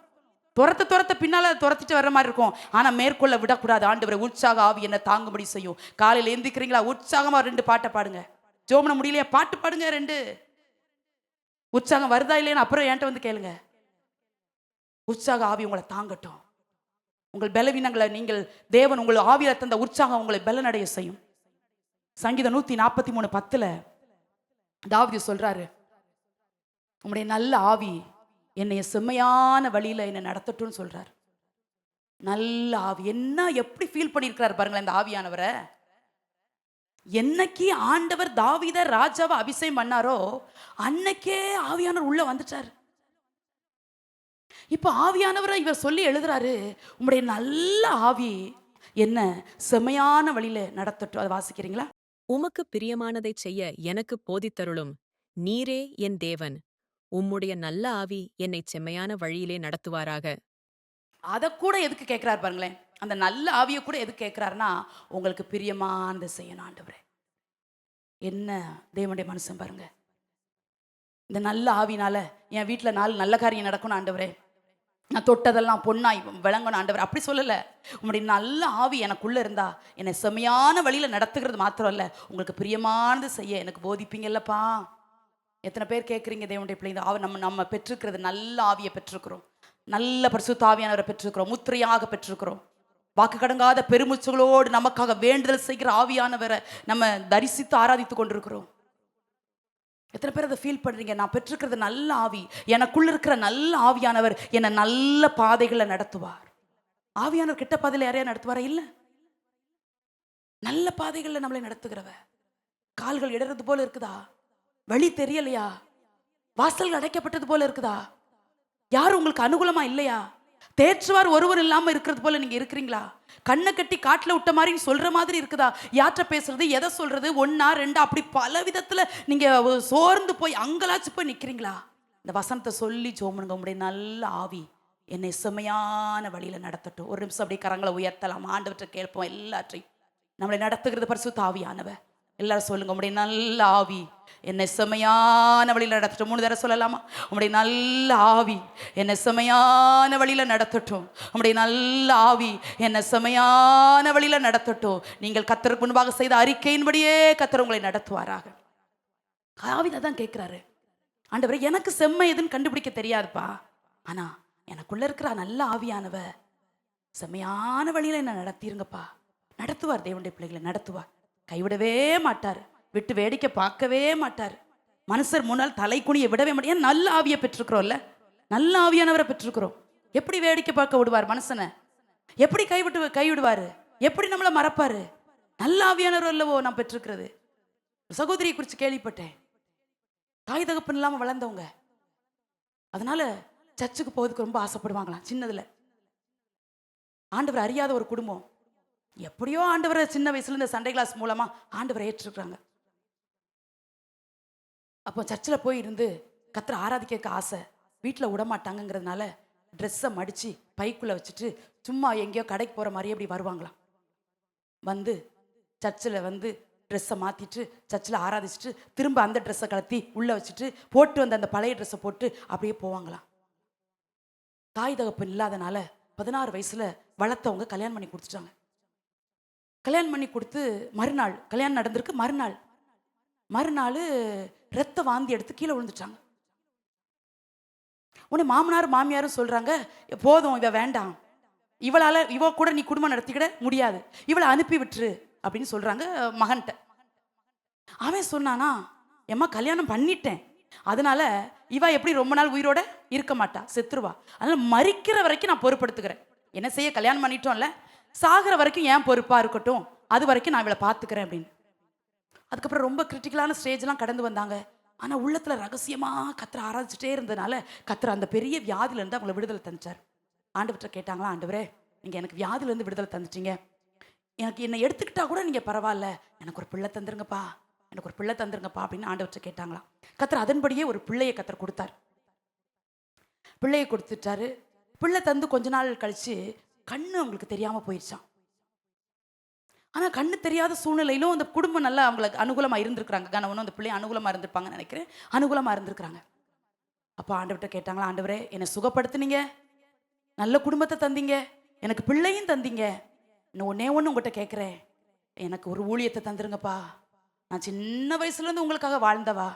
துரத்த பின்னால துரத்திட்டு வர்ற மாதிரி இருக்கும். ஆனா மேற்கொள்ள விடக்கூடாது. ஆண்டவரே உற்சாக ஆவி என்ன தாங்கும்படி செய்யும். காலையில் எந்திக்கிறீங்களா, உற்சாகமா 2 பாட்டை பாடுங்க. ஜோமன முடியலையா, பாட்டு பாடுங்க 2. உற்சாகம் வருதா இல்லைன்னு அப்புறம் என்கிட்ட வந்து கேளுங்க. உற்சாக ஆவி உங்களை தாங்கட்டும். உங்கள் பலவீனங்களை நீங்கள் தேவன் உங்கள் ஆவியில தந்த உற்சாகம் உங்களை பலனடைய செய்யும். சங்கீதம் 143:10 தாவீது சொல்றாரு, உம்முடைய நல்ல ஆவி என்னைய செம்மையான வழியில என்னை நடத்தட்டும்னு சொல்றாரு. நல்ல ஆவி என்ன எப்படி ஃபீல் பண்ணியிருக்கிறார் பாருங்களேன் இந்த ஆவியானவரை. என்னைக்கு ஆண்டவர் தாவீத ராஜாவை அபிஷேகம் பண்ணாரோ அன்னைக்கே ஆவியானவர் உள்ள வந்துட்டார். இப்ப ஆவியானவரை இவர் சொல்லி எழுதுறாரு, உம்முடைய நல்ல ஆவி என்ன செமையான வழியில நடத்தட்டும். அதை வாசிக்கிறீங்களா? உமக்கு பிரியமானதைச் செய்ய எனக்கு போதித்தருளும். நீரே என் தேவன். உம்முடைய நல்ல ஆவி என்னைச் செம்மையான வழியிலே நடத்துவாராக. அதை கூட எதுக்கு கேட்கிறாரு பாருங்களேன். அந்த நல்ல ஆவியை கூட எதுக்கு கேட்கிறாருன்னா, உங்களுக்கு பிரியமானதை செய்யணும் ஆண்டவரே. என்ன தேவனுடைய மனுஷன் பாருங்க. இந்த நல்ல ஆவினால என் வீட்டில் 4 நல்ல காரியம் நடக்கணும் ஆண்டவரே, நான் தொட்டதெல்லாம் பொன்னாய் விளங்கணும் ஆண்டவர். அப்படி சொல்லலை. உங்களுடைய நல்ல ஆவி எனக்குள்ள இருந்தா என்னை செமையான வழியில நடத்துகிறது மாத்திரம் இல்ல, உங்களுக்கு பிரியமானது செய்ய எனக்கு போதிப்பீங்கல்லப்பா. எத்தனை பேர் கேட்குறீங்க தேவனுடைய பிள்ளைங்க? அவர் நம்ம பெற்றிருக்கிறது நல்ல ஆவியை பெற்றிருக்கிறோம், நல்ல பரிசுத்த ஆவியானவரை பெற்றிருக்கிறோம், முத்திரையாக பெற்றிருக்கிறோம். வாக்கு கடங்காத பெருமூச்சுகளோடு நமக்காக வேண்டுதல் செய்கிற ஆவியானவரை நம்ம தரிசித்து ஆராதித்து கொண்டிருக்கிறோம். எத்தனை பேர் அதை ஃபீல் பண்றீங்க? நான் பெற்றிருக்கிறது நல்ல ஆவி, எனக்குள்ள இருக்கிற நல்ல ஆவியானவர் என்னை நல்ல பாதைகளை நடத்துவார். ஆவியானவர் கிட்ட பாதையில் யாரையா நடத்துவாரா? இல்லை, நல்ல பாதைகளில் நம்மளை நடத்துகிறவ. கால்கள் இடறது போல இருக்குதா? வழி தெரியலையா? வாசல்கள் அடைக்கப்பட்டது போல இருக்குதா? யாரும் உங்களுக்கு அனுகூலமா இல்லையா? தேற்றுவார் ஒருவர் இல்லாம இருக்கிறது போல நீங்க இருக்கிறீங்களா? கண்ணை கட்டி காட்டுல விட்ட மாதிரி சொல்ற மாதிரி இருக்குதா? யாற்ற பேசுறது, எதை சொல்றது, 1 2 அப்படி பல விதத்துல நீங்க சோர்ந்து போய் அங்கலாச்சு போய் நிக்கிறீங்களா? இந்த வசனத்தை சொல்லி ஜோமனுங்க, உங்களுடைய நல்ல ஆவி என்னை செமையான வழியில நடத்தட்டும். ஒரு நிமிஷம் அப்படியே கரங்களை உயர்த்தலாம், ஆண்டவற்றை கேட்போம். எல்லாற்றையும் நம்மளை நடத்துகிறது பரிசுத்த ஆவியானவர். எல்லாரும் சொல்லுங்க, உங்களுடைய நல்ல ஆவி என்னை செமையான வழியில் நடத்தட்டும். 3 தடவை சொல்லலாமா? உங்களுடைய நல்ல ஆவி என்னை செமையான வழியில் நடத்தட்டும். உங்களுடைய நல்ல ஆவி என்னை செமையான வழியில் நடத்தட்டும். நீங்கள் கர்த்தருக்கு முன்பாக செய்த அறிக்கையின்படியே கர்த்தர் உங்களை நடத்துவாராக. ஆவிதை தான் கேட்கிறாரு, ஆண்டவரே எனக்கு செம்மை எதுன்னு கண்டுபிடிக்க தெரியாதுப்பா, ஆனா எனக்குள்ள இருக்கிற நல்ல ஆவியானவ செம்மையான வழியில என்ன நடத்திருங்கப்பா. நடத்துவார், தேவனுடைய பிள்ளைகளை நடத்துவார், கைவிடவே மாட்டார், விட்டு வேடிக்கை பார்க்கவே மாட்டார். மனுஷர் முன்னால் தலை குனிய விடவே மாட்டார். நல்ல ஆவியை பெற்றிருக்கிறோம்ல, நல்ல ஆவியானவரை பெற்றிருக்கிறோம். எப்படி வேடிக்கை பார்க்க விடுவார் மனுஷனை? எப்படி கைவிடுவாரு? எப்படி நம்மளை மறப்பாரு? நல்ல ஆவியானவர் அல்லவோ நான் பெற்றிருக்கிறது. சகோதரியை குறித்து கேள்விப்பட்டேன், தாய் தகப்பன் இல்லாம வளர்ந்தவங்க, அதனால சர்ச்சுக்கு போவதுக்கு ரொம்ப ஆசைப்படுவாங்களாம் சின்னதுல. ஆண்டவர் அறியாத ஒரு குடும்பம், எப்படியோ ஆண்டவரை சின்ன வயசுல இந்த சண்டே கிளாஸ் மூலமா ஆண்டவரை ஏற்றிருக்கிறாங்க. அப்போ சர்ச்சில் போய் இருந்து கர்த்தரை ஆராதிக்க ஆசை, வீட்டில் விடமாட்டாங்கிறதுனால ட்ரெஸ்ஸை மடித்து பைக்குள்ளே வச்சுட்டு சும்மா எங்கேயோ கடைக்கு போகிற மாதிரியே அப்படி வருவாங்களாம். வந்து சர்ச்சில் வந்து ட்ரெஸ்ஸை மாற்றிட்டு சர்ச்சில் ஆராதிச்சுட்டு திரும்ப அந்த ட்ரெஸ்ஸை கலத்தி உள்ளே வச்சுட்டு போட்டு வந்து அந்த பழைய ட்ரெஸ்ஸை போட்டு அப்படியே போவாங்களாம். தாய் தகப்பன் இல்லாதனால 16 வயசில் வளர்த்தவங்க கல்யாணம் பண்ணி கொடுத்துட்டாங்க. கல்யாணம் பண்ணி கொடுத்து மறுநாள் கல்யாணம் நடந்திருக்கு. மறுநாள் ரத்த வாந்தி எடுத்து கீழே விழுந்துட்டாங்க. உடனே மாமனார் மாமியாரும் சொல்றாங்க, போதும் இவ வேண்டாம், இவ கூட நீ குடும்பம் நடத்திக்கிட முடியாது, இவளை அனுப்பி விட்டுரு அப்படின்னு சொல்றாங்க மகன்கிட்ட. அவன் சொன்னானா, எம்மா கல்யாணம் பண்ணிட்டேன், அதனால இவ எப்படி ரொம்ப நாள் உயிரோட இருக்க மாட்டா, செத்துருவா, அதனால மரிக்கிற வரைக்கும் நான் பொறுப்படுத்துக்கிறேன். என்ன செய்ய, கல்யாணம் பண்ணிட்டோம்ல, சாகிற வரைக்கும் ஏன் பொறுப்பா இருக்கட்டும் அது வரைக்கும் நான் இவளை பார்த்துக்கிறேன் அப்படின்னு. அதுக்கப்புறம் ரொம்ப கிரிட்டிக்கலான ஸ்டேஜ்லாம் கடந்து வந்தாங்க. ஆனால் உள்ளத்தில் ரகசியமாக கர்த்தரை ஆராய்ச்சிட்டே இருந்ததுனால கர்த்தர் அந்த பெரிய வியாதியிலேருந்து அவங்களை விடுதலை தந்துட்டார். ஆண்டவர்கிட்ட கேட்டாங்களா, ஆண்டவரே நீங்கள் எனக்கு வியாதியிலேருந்து விடுதலை தந்துட்டீங்க, எனக்கு என்னை எடுத்துக்கிட்டா கூட நீங்கள் பரவாயில்ல, எனக்கு ஒரு பிள்ளை தந்துருங்கப்பா, எனக்கு ஒரு பிள்ளை தந்துருங்கப்பா அப்படின்னு ஆண்டவர்கிட்ட கேட்டாங்களாம். கர்த்தர் அதன்படியே ஒரு பிள்ளையை கர்த்தர் கொடுத்தார். பிள்ளையை கொடுத்துட்டாரு. பிள்ளை தந்து கொஞ்ச நாள் கழிச்சு கண்ணு அவங்களுக்கு தெரியாமல் போயிடுச்சான். ஆனால் கண்ணு தெரியாத சூழ்நிலையிலும் அந்த குடும்பம் நல்லா அவங்களுக்கு அனுகூலமாக இருந்திருக்கிறாங்க. கணவனும் அந்த பிள்ளையை அனுகூலமாக இருந்திருப்பாங்கன்னு நினைக்கிறேன். அனுகூலமாக இருந்திருக்கிறாங்க. அப்போ ஆண்டவர்கிட்ட கேட்டாங்களா, ஆண்டவரே என்னை சுகப்படுத்துனீங்க, நல்ல குடும்பத்தை தந்தீங்க, எனக்கு பிள்ளையும் தந்தீங்க, இன்னும் ஒன்னே ஒன்று உங்கள்கிட்ட கேட்குறேன், எனக்கு ஒரு ஊழியத்தை தந்துருங்கப்பா. நான் சின்ன வயசுலேருந்து உங்களுக்காக வாழ்ந்தவா,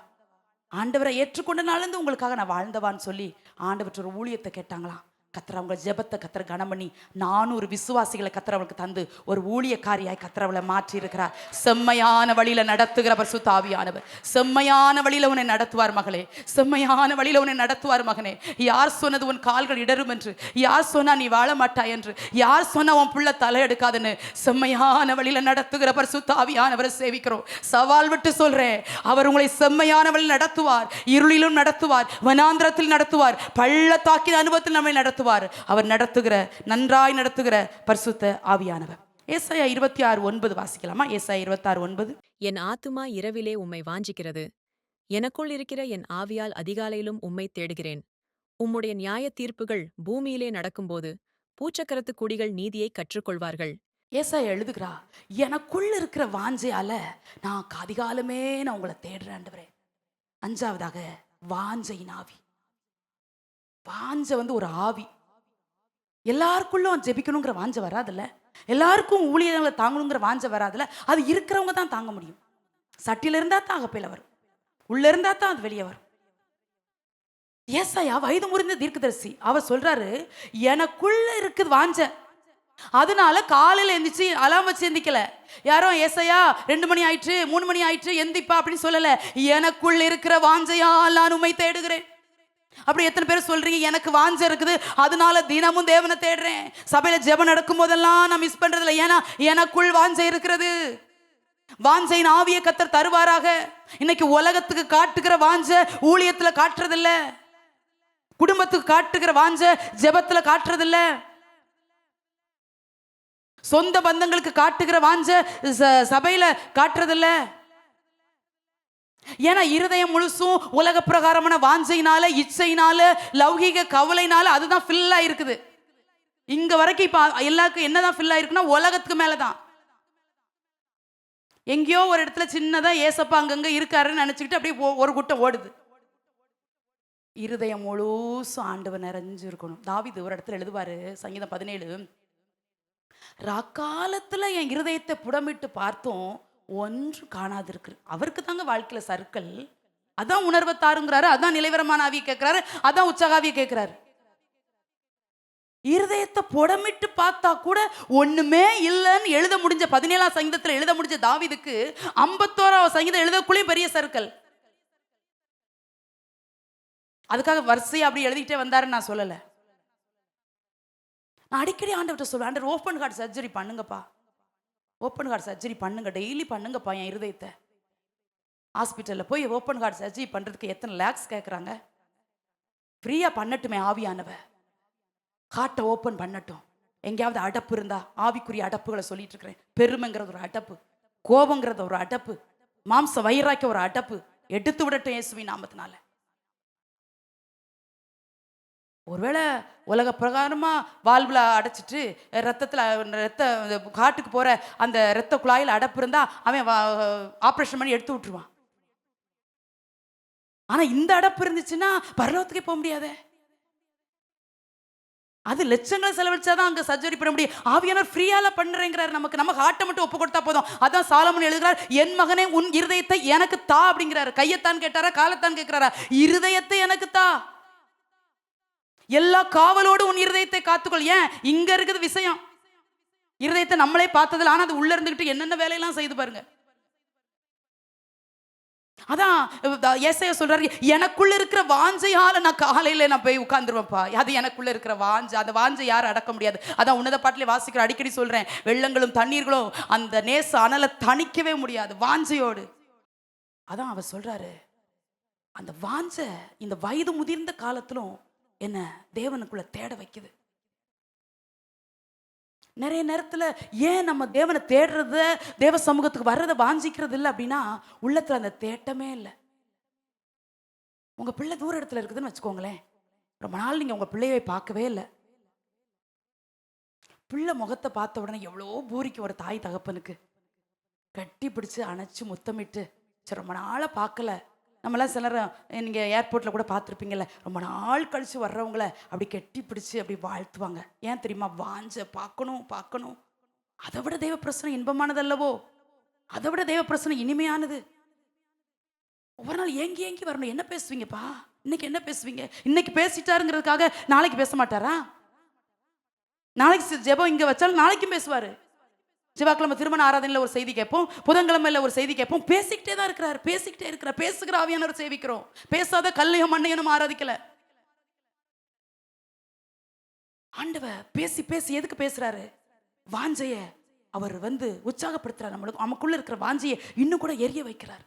ஆண்டவரை ஏற்றுக்கொண்ட நாள்லேருந்து உங்களுக்காக நான் வாழ்ந்தவான்னு சொல்லி ஆண்டவற்ற ஒரு ஊழியத்தை கேட்டாங்களாம். கர்த்தர் அவங்க ஜெபத்தை கர்த்தர் கனம் பண்ணி 400 விசுவாசிகளை கர்த்தர் அவளுக்கு தந்து ஒரு ஊழியக்காரியாய் கர்த்தர் அவளை மாற்றி இருக்கிறார். செம்மையான வழியில நடத்துகிற பரிசுத்த ஆவியானவர் செம்மையான வழியில உன்னை நடத்துவார் மகளே, செம்மையான வழியில உன்னை நடத்துவார் மகனே. யார் சொன்னது உன் கால்கள் இடரும் என்று, யார் சொன்னா நீ வாழ மாட்டாய் என்று, யார் சொன்னா உன் புள்ள தலை எடுக்காதுன்னு, செம்மையான வழியில நடத்துகிற பரிசுத்த ஆவியானவரை சேவிக்கிறோம். சவால் விட்டு சொல்றேன், அவர் உங்களை செம்மையான வழியில் நடத்துவார், இருளிலும் நடத்துவார், வனாந்திரத்தில் நடத்துவார், பள்ளத்தாக்கின் அனுபவத்தில் நம்மை நடத்துவார். அவர் நடத்துகிற, நன்றாய் நடத்துகிற பரிசுத்த ஆவியானவர். ஏசாயா 26:9 வாசிக்கலாமா? ஏசாயா 26:9. என் ஆத்துமா இரவிலே உம்மை வாஞ்சிக்கிறது, எனக்குள் இருக்கிற என் ஆவியால் அதிகாலையிலும் உம்மை தேடுகிறேன். உம்முடைய நியாய தீர்ப்புகள் பூமியிலே நடக்கும்போது பூச்சக்கரத்து குடிகள் நீதியை கற்றுக்கொள்வார்கள். ஏசாயா எழுதுகிறா, எனக்குள்ள இருக்கிற வாஞ்சையால நான் அதிகாலமே நான் உங்களை தேடுறேன் ஆண்டவரே. 5வதாக வாஞ்சையின் ஆவி. வாஞ்சை ஒரு ஆவி. எல்லாருக்குள்ளும் ஜெபிக்கணுங்கிற வாஞ்சை வராதுல்ல, எல்லாருக்கும் ஊழியர்களை தாங்கணுங்கிற வாஞ்சை வராதுல்ல. அது இருக்கிறவங்க தான் தாங்க முடியும். சட்டியில இருந்தா தான் அகப்பையில வரும், உள்ள இருந்தா தான் அது வெளியே வரும். ஏசாயா வயது முறிந்த தீர்க்கதரிசி. அவர் சொல்றாரு, எனக்குள்ள இருக்குது வாஞ்சை, அதனால காலையில எந்திரிச்சு அலாம் வச்சு எந்திக்கல. யாரோ ஏசாயா 2 மணி ஆயிற்று 3 மணி ஆயிற்று எந்திப்பா அப்படின்னு சொல்லல. எனக்குள்ள இருக்கிற வாஞ்சையால் நான் உம்மை தேடுகிறேன். அப்படி எத்தனை பேர் சொல்றீங்க, எனக்கு வாஞ்சை இருக்குது அதனால தினமும் தேவனை தேடுறேன், சபையில ஜெபம் நடக்கும் போதெல்லாம் நான் மிஸ் பண்றதில்ல, ஏன்னா எனக்குள் வாஞ்சை இருக்கிறது. வாஞ்சையின் ஆவியை கர்த்தர் தருவாராக. இன்னைக்கு உலகத்துக்கு காட்டுகிற வாஞ்சை ஊழியத்துல காட்டுறதில்ல, குடும்பத்துக்கு காட்டுகிற வாஞ்சை ஜெபத்துல காட்டுறதில்ல, சொந்த பந்தங்களுக்கு காட்டுகிற வாஞ்சை சபையில காட்டுறதில்ல. ஏன்னா இருதயம் முழுசும் உலக பிரகாரமான வாஞ்சையினால, இச்சையினால, லௌகீக கவலையினால அதுதான் ஃபில்லா இருக்குது. இங்க வரைக்கும் இப்ப எல்லாருக்கும் என்னதான் ஃபில்லா இருக்குன்னா உலகத்துக்கு மேலதான். எங்கேயோ ஒரு இடத்துல சின்னதா ஏசப்பா அங்கங்க இருக்காருன்னு நினைச்சுக்கிட்டு அப்படியே ஒரு கூட்டம் ஓடுது. இருதயம் முழுசும் ஆண்டவர் நிறைஞ்சு இருக்கணும். தாவீது ஒரு இடத்துல எழுதுவாரு, சங்கீதம் 17, ராக்காலத்துல என் இருதயத்தை புடமிட்டு பார்த்தோம், ஒன்று காணாது இருக்கு. அவருக்கு தாங்க வாழ்க்கையில சர்க்கிள். அதான் உணர்வை தாருங்கிறாரு, அதான் நிலைவரமான ஆவியை கேட்கிறாரு, அதான் உற்சாகாவியை கேட்கிறாரு. இருதயத்தை புடமிட்டு பார்த்தா கூட ஒண்ணுமே இல்லைன்னு எழுத முடிஞ்ச 17ஆம் சங்கீதத்துல எழுத முடிஞ்ச தாவீதுக்கு 51ஆம் சங்கீதம் எழுதக்குள்ளேயும் பெரிய சர்க்கிள். அதுக்காக வரிசையா அப்படி எழுதிக்கிட்டே வந்தாருன்னு நான் சொல்லல. நான் அடிக்கடி ஆண்டவர்கிட்ட சொல்லுவேன், ஆண்டவர் ஓப்பன் ஹார்ட் சர்ஜரி பண்ணுங்கப்பா, ஓப்பன் ஹார்ட் சர்ஜரி பண்ணுங்க, டெய்லி பண்ணுங்கப்பா என் இருதயத்தை. ஹாஸ்பிட்டலில் போய் ஓப்பன் ஹார்ட் சர்ஜரி பண்ணுறதுக்கு எத்தனை லேக்ஸ் கேட்குறாங்க, ஃப்ரீயாக பண்ணட்டுமே ஆவியானவ, ஹார்ட்டை ஓப்பன் பண்ணட்டும். எங்கேயாவது அடப்பு இருந்தா, ஆவிக்குரிய அடப்புகளை சொல்லிட்டு இருக்கிறேன், பெருமைங்கிறது ஒரு அடப்பு, கோபங்கிறது ஒரு அடப்பு, மாம்ச வயிறாக்க ஒரு அடப்பு, எடுத்து விடட்டும் இயேசுவின் நாமத்தினால. ஒருவேளை உலக பிரகாரமா வால்வுல அடைச்சிட்டு ரத்த காட்டுக்கு போற அந்த ரத்த குழாயில் அடப்பு இருந்தா அவன் ஆப்ரேஷன் பண்ணி எடுத்து விட்டுருவான். ஆனா இந்த அடப்பு இருந்துச்சுன்னா பரலோகத்துக்கே போக முடியாதே. அது லட்சங்களை செலவழிச்சாதான் அங்க சர்ஜரி பண்ண முடியும். ஆவியானவர் ஃப்ரீயால பண்றேங்கிறாரு நமக்கு. நம்ம ஹார்ட்டை மட்டும் ஒப்பு கொடுத்தா போதும். அதான் சாலமோன் எழுதுகிறார், என் மகனே உன் இருதயத்தை எனக்கு தா அப்படிங்கிறாரு. கையத்தான் கேட்டாரா, காலத்தான் கேட்கிறாரா? இருதயத்தை எனக்கு தா. எல்லா காவலோடு உன் இருதயத்தை காத்துக்கொள். ஏன் இங்க இருக்குது விஷயம், இருதயத்தை நம்மளே பார்த்ததில்ல, ஆனா அது உள்ள இருந்துகிட்டு என்னென்ன வேலையெல்லாம் செய்து பாருங்க. அதான் ஏசாயா சொல்றாரு, எனக்குள்ள இருக்கிற வாஞ்சையால நான் காலையில நான் போய் உட்கார்ந்துருவேன்ப்பா. அது எனக்குள்ள இருக்கிற வாஞ்சை. அந்த வாஞ்சை யாரும் அடக்க முடியாது. அதான் உன்னத பாட்டிலே வாசிக்கிற, அடிக்கடி சொல்றேன், வெள்ளங்களும் தண்ணீர்களும் அந்த நேச அனலை தணிக்கவே முடியாது வாஞ்சையோடு. அதான் அவர் சொல்றாரு, அந்த வாஞ்சை இந்த வயது முதிர்ந்த காலத்திலும் என்ன தேவனுக்குள்ள தேட வைக்குது. நிறைய நேரத்தில் ஏன் நம்ம தேவனை தேடுறத, தேவ சமூகத்துக்கு வர்றதை வாஞ்சிக்கிறது இல்லை அப்படின்னா, உள்ளத்துல அந்த தேட்டமே இல்லை. உங்க பிள்ளை தூர இடத்துல இருக்குதுன்னு வச்சுக்கோங்களேன், ரொம்ப நாள் நீங்க உங்க பிள்ளையை பார்க்கவே இல்லை. பிள்ளை முகத்தை பார்த்த உடனே எவ்வளோ பூரிக்கும் ஒரு தாய் தகப்பனுக்கு. கட்டி பிடிச்சு அணைச்சு முத்தமிட்டு, சரி ரொம்ப நாளை பார்க்கல. நம்மளாம் சிலர் நீங்கள் ஏர்போர்ட்டில் கூட பார்த்துருப்பீங்கல்ல, ரொம்ப நாள் கழித்து வர்றவங்கள அப்படி கெட்டி பிடிச்சி அப்படி வாழ்த்துவாங்க. ஏன் தெரியுமா? வாஞ்ச பார்க்கணும் பார்க்கணும். அதை விட தேவ பிரசனம் இன்பமானது அல்லவோ? அதை விட தேவ பிரசனம் இனிமையானது. ஒவ்வொரு நாள் ஏங்கி ஏங்கி வரணும். என்ன பேசுவீங்கப்பா இன்னைக்கு? என்ன பேசுவீங்க? இன்னைக்கு பேசிட்டாருங்கிறதுக்காக நாளைக்கு பேச மாட்டாரா? நாளைக்கு ஜெபம் இங்கே வச்சாலும் நாளைக்கும் பேசுவார். செவ்வாய்க்கிழமை திருமண ஆராதனையில் ஒரு செய்தி கேட்போம், புதன்கிழமையில் ஒரு செய்தி கேட்போம். பேசிக்கிட்டே தான் இருக்கிறார், பேசிக்கிட்டே இருக்கிறார். பேசுகிற ஆவியானவர் சேவிக்கிறோம், பேசாத கல்லையும் மண்ணையும் ஆராதிக்கல. ஆண்டவர் பேசி பேசி எதுக்கு பேசுறாரு? வாஞ்சைய அவர் உற்சாகப்படுத்துறார். நம்மளுக்கு நமக்குள்ள இருக்கிற வாஞ்சையை இன்னும் கூட எரிய வைக்கிறார்.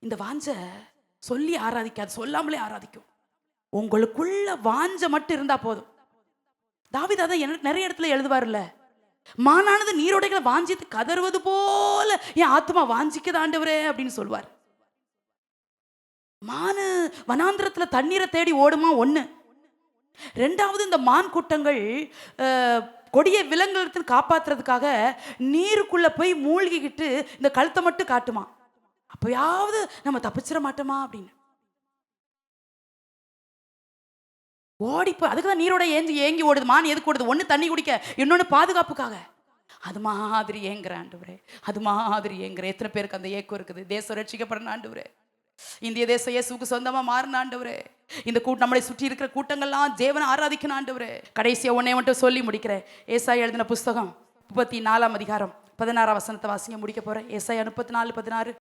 இந்த வாஞ்சை சொல்லி ஆராதிக்காது, சொல்லாமலே ஆராதிக்கும். உங்களுக்குள்ள வாஞ்சை மட்டும் இருந்தா போதும். தாவீது அதான் நிறைய இடத்துல எழுதுவார்ல, மானானது நீரோடைகளை வாஞ்சித்து கதறுவது போல என் ஆத்மா வாஞ்சிக்குது ஆண்டவரே அப்படின்னு சொல்வார். மானு வனாந்திரத்துல தண்ணீரை தேடி ஓடுமா ஒண்ணு. ரெண்டாவது, இந்த மான் கூட்டங்கள் கொடிய விலங்குகளை காப்பாத்துறதுக்காக நீருக்குள்ள போய் மூழ்கிக்கிட்டு இந்த கழுத்தை மட்டும் காட்டுமா. அப்பயாவது நம்ம தப்பிச்சிட மாட்டோமா அப்படின்னு ஓடிப்போ. அதுக்கு தான் நீரோட ஏங்கி ஓடுது. மான் எதுக்கு ஓடுது? ஒன்று தண்ணி குடிக்க, இன்னொன்று பாதுகாப்புக்காக. அது மாதிரி ஏங்குற ஆண்டவரே, அது மாதிரி ஏங்குற. எத்தனை பேருக்கு அந்த ஏக்கம் இருக்குது? தேசம் ரட்சிக்கப்படணும் ஆண்டவரே, இந்திய தேசம் இயேசுவுக்கு சொந்தமாக மாறின ஆண்டவரே, இந்த நம்மளை சுற்றி இருக்கிற கூட்டங்கள்லாம் தேவனை ஆராதிக்கணும் ஆண்டவரே. கடைசியாக ஒன்னே மட்டும் சொல்லி முடிக்கிறேன். ஏசாயா எழுதின புஸ்தகம் 34ஆம் அதிகாரம் 16ஆம் வசனத்தை வாசிங்க, முடிக்க போறேன். ஏசாயா 34:16.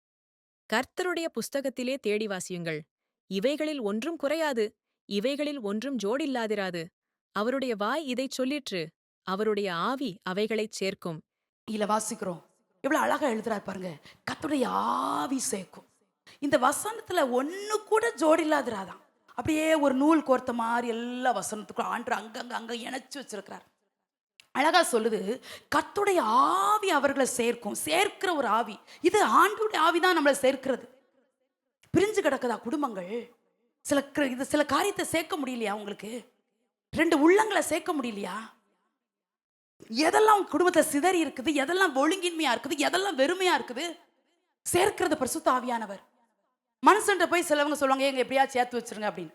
கர்த்தருடைய புஸ்தகத்திலே தேடி வாசியுங்கள், இவைகளில் ஒன்றும் குறையாது, இவைகளில் ஒன்றும் ஜோடில்லாதிராது. அவருடைய வாய் இதைச் சொல்லிற்று, அவருடைய ஆவி அவைகளைச் சேர்க்கும். இல்ல வாசிக்கிறோம், எவ்வளவு அழகா எழுதுறாரு பாருங்க. கர்த்தருடைய ஆவி சேர்க்கும். இந்த வசனத்துல ஒண்ணு கூட ஜோடில்லாதிராதான். அப்படியே ஒரு நூல் கோர்த்த மாதிரி எல்லா வசனத்துக்கும் ஆண்டு அங்க இணைச்சு வச்சிருக்கிறார். அழகா சொல்லுது, கர்த்தருடைய ஆவி அவர்களை சேர்க்கும். சேர்க்கிற ஒரு ஆவி இது. ஆண்டவருடைய ஆவி தான் நம்மளை சேர்க்கிறது. பிரிஞ்சு கிடக்குதா குடும்பங்கள்? சில காரியத்தை சேர்க்க முடியலையா? உங்களுக்கு 2 உள்ளங்களை சேர்க்க முடியலையா? எதெல்லாம் குடும்பத்தில் சிதறி இருக்குது, எதெல்லாம் ஒழுங்கின்மையா இருக்குது, எதெல்லாம் வெறுமையா இருக்குது, சேர்க்கிறது பரிசுத்த ஆவியானவர். மனுஷன்ட்ட போய் சிலவங்க சொல்லுவாங்க, எங்க எப்படியா சேர்த்து வச்சிருங்க அப்படின்னு.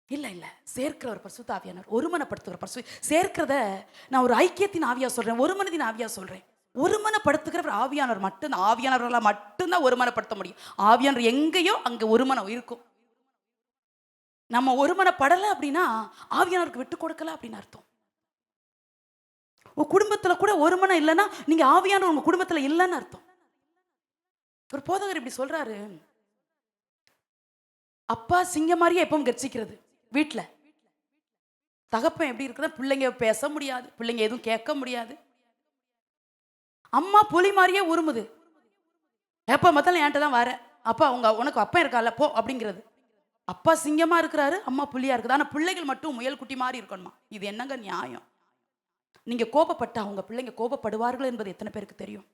இல்ல சேர்க்கிறவர் பரிசுத்த ஆவியானவர், ஒருமனப்படுத்துகிற சேர்க்கிறத நான் ஒரு ஐக்கியத்தின் ஆவியா சொல்றேன், ஒரு மனதின் ஆவியா சொல்றேன். ஒருமனப்படுத்துகிறவர் ஆவியானவர் மட்டும்தான். ஆவியானவர்களால் மட்டும்தான் ஒருமனப்படுத்த முடியும். ஆவியானவர் எங்கேயோ அங்க ஒருமனம் இருக்கும். நம்ம ஒருமனப்படலை அப்படின்னா ஆவியானவருக்கு விட்டு கொடுக்கல அப்படின்னு அர்த்தம். உங்க குடும்பத்துல கூட ஒருமனம் இல்லைன்னா நீங்க ஆவியானவர் உங்க குடும்பத்துல இல்லைன்னு அர்த்தம். ஒரு போதகர் இப்படி சொல்றாரு, அப்பா சிங்க மாதிரியே எப்பவும் கர்ச்சிக்கிறது வீட்டுல. தகப்பன் எப்படி இருக்குதா, பிள்ளைங்க பேச முடியாது, பிள்ளைங்க எதுவும் கேட்க முடியாது. அம்மா புலி மாதிரியே உருமுது, எப்ப மத்தாலும் என்கிட்ட தான் வர, அப்பா உனக்கு அப்பா இருக்கால போ அப்படிங்கிறது. அப்பா சிங்கமா இருக்கிறாரு, அம்மா புலியா இருக்குது. ஆனா பிள்ளைகள் மட்டும் முயல் குட்டி மாதிரி இருக்கணுமா? இது என்னங்க நியாயம்? நீங்க கோபப்பட்டா உங்க பிள்ளைங்க கோபப்படுவார்கள் என்பது எத்தனை பேருக்கு தெரியும்?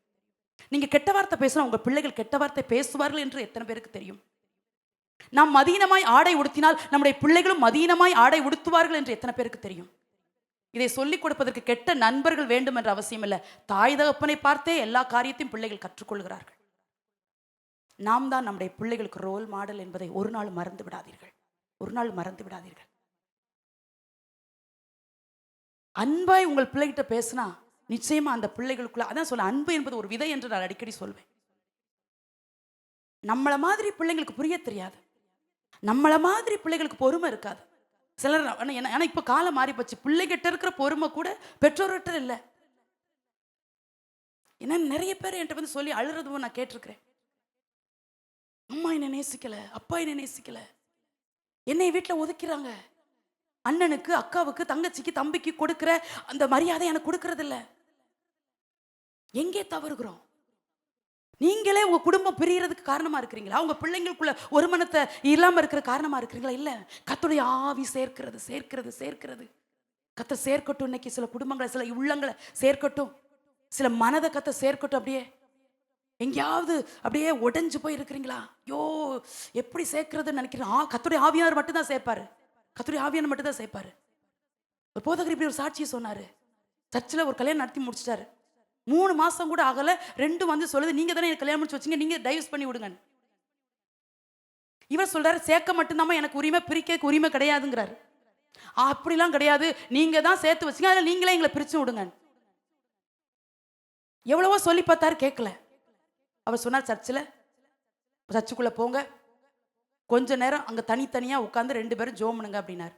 நீங்க கெட்ட வார்த்தை பேசினா உங்க பிள்ளைகள் கெட்ட வார்த்தை பேசுவார்கள் என்று எத்தனை பேருக்கு தெரியும்? நாம் மதீனமாய் ஆடை உடுத்தினால் நம்முடைய பிள்ளைகளும் மதீனமாய் ஆடை உடுத்துவார்கள் என்று எத்தனை பேருக்கு தெரியும்? இதை சொல்லிக் கொடுப்பதற்கு கெட்ட நண்பர்கள் வேண்டும் என்ற அவசியம் இல்லை. தாய் தகப்பனை பார்த்தே எல்லா காரியத்தையும் பிள்ளைகள் கற்றுக்கொள்கிறார்கள். நாம் தான் நம்முடைய பிள்ளைகளுக்கு ரோல் மாடல் என்பதை ஒரு நாள் மறந்து விடாதீர்கள், ஒரு நாள் மறந்து விடாதீர்கள். அன்பாய் உங்கள் பிள்ளைகிட்ட பேசினா நிச்சயமா அந்த பிள்ளைகளுக்குள்ள, அதான் சொல்ல, அன்பு என்பது ஒரு விதை என்று நான் அடிக்கடி சொல்வேன். நம்மள மாதிரி பிள்ளைங்களுக்கு புரிய தெரியாது, நம்மள மாதிரி பிள்ளைகளுக்கு பொறுமை இருக்காது. சிலர் ஆனா இப்ப காலம் மாறி போச்சு, பிள்ளைகிட்ட இருக்கிற பொறுமை கூட பெற்றோர்கிட்ட இல்லை. ஏன்னா நிறைய பேர் என்கிட்ட சொல்லி அழுறதும் நான் கேட்டிருக்கிறேன். அம்மா என்னை நேசிக்கல, அப்பா என்னை நேசிக்கல, என்னை வீட்டில் ஒதுக்கிறாங்க. அண்ணனுக்கு, அக்காவுக்கு, தங்கச்சிக்கு, தம்பிக்கு கொடுக்கிற அந்த மரியாதை எனக்கு கொடுக்கறது இல்ல. எங்கே தவறுகிறோம்? நீங்களே உங்க குடும்பம் பிரியறதுக்கு காரணமா இருக்கிறீங்களா? உங்க பிள்ளைங்களுக்குள்ள ஒரு மனத்தை இல்லாம இருக்கிற காரணமா இருக்கிறீங்களா? இல்ல. கர்த்தருடைய ஆவி சேர்க்கிறது, சேர்க்கிறது, சேர்க்கிறது. கர்த்தர் சேர்க்கட்டும். இன்னைக்கு சில குடும்பங்களை, சில உள்ளங்களை சேர்க்கட்டும். சில மனதை கர்த்தர் சேர்க்கட்டும். அப்படியே எங்கேயாவது அப்படியே உடைஞ்சு போய் இருக்கிறீங்களா? ஐயோ, எப்படி சேர்க்கிறதுன்னு நினைக்கிறேன். கர்த்தருடைய ஆவியானவர் மட்டும் தான் சேர்ப்பாரு. கர்த்தருடைய ஆவியானவர் மட்டும் தான் சேர்ப்பாரு. ஒரு போதகர் இப்படி ஒரு சாட்சியை சொன்னாரு. சர்ச்சில் ஒரு கல்யாணம் நடத்தி முடிச்சிட்டாரு. 3 மாசம் கூட ஆகல. 2 வந்து சொல்லுது, நீங்க தானே எனக்கு கல்யாணம் முடிச்சு வச்சீங்க, நீங்க டைவர்ஸ் பண்ணி விடுங்க. இவர் சொல்றாரு, சேர்க்க மட்டும்தான் எனக்கு உரிமை, பிரிக்க உரிமை கிடையாதுங்கிறாரு. அப்படிலாம் கிடையாது, நீங்க தான் சேர்த்து வச்சீங்க, அதில் நீங்களே எங்களை பிரிச்சு விடுங்க. எவ்வளவோ சொல்லி பார்த்தாரு, கேட்கல. அவர் சொன்னார், சர்ச்சுக்குள்ள போங்க, கொஞ்ச நேரம் அங்க தனித்தனியா உட்காந்து 2 பேரும் ஜோம் பண்ணுங்க அப்படின்னாரு.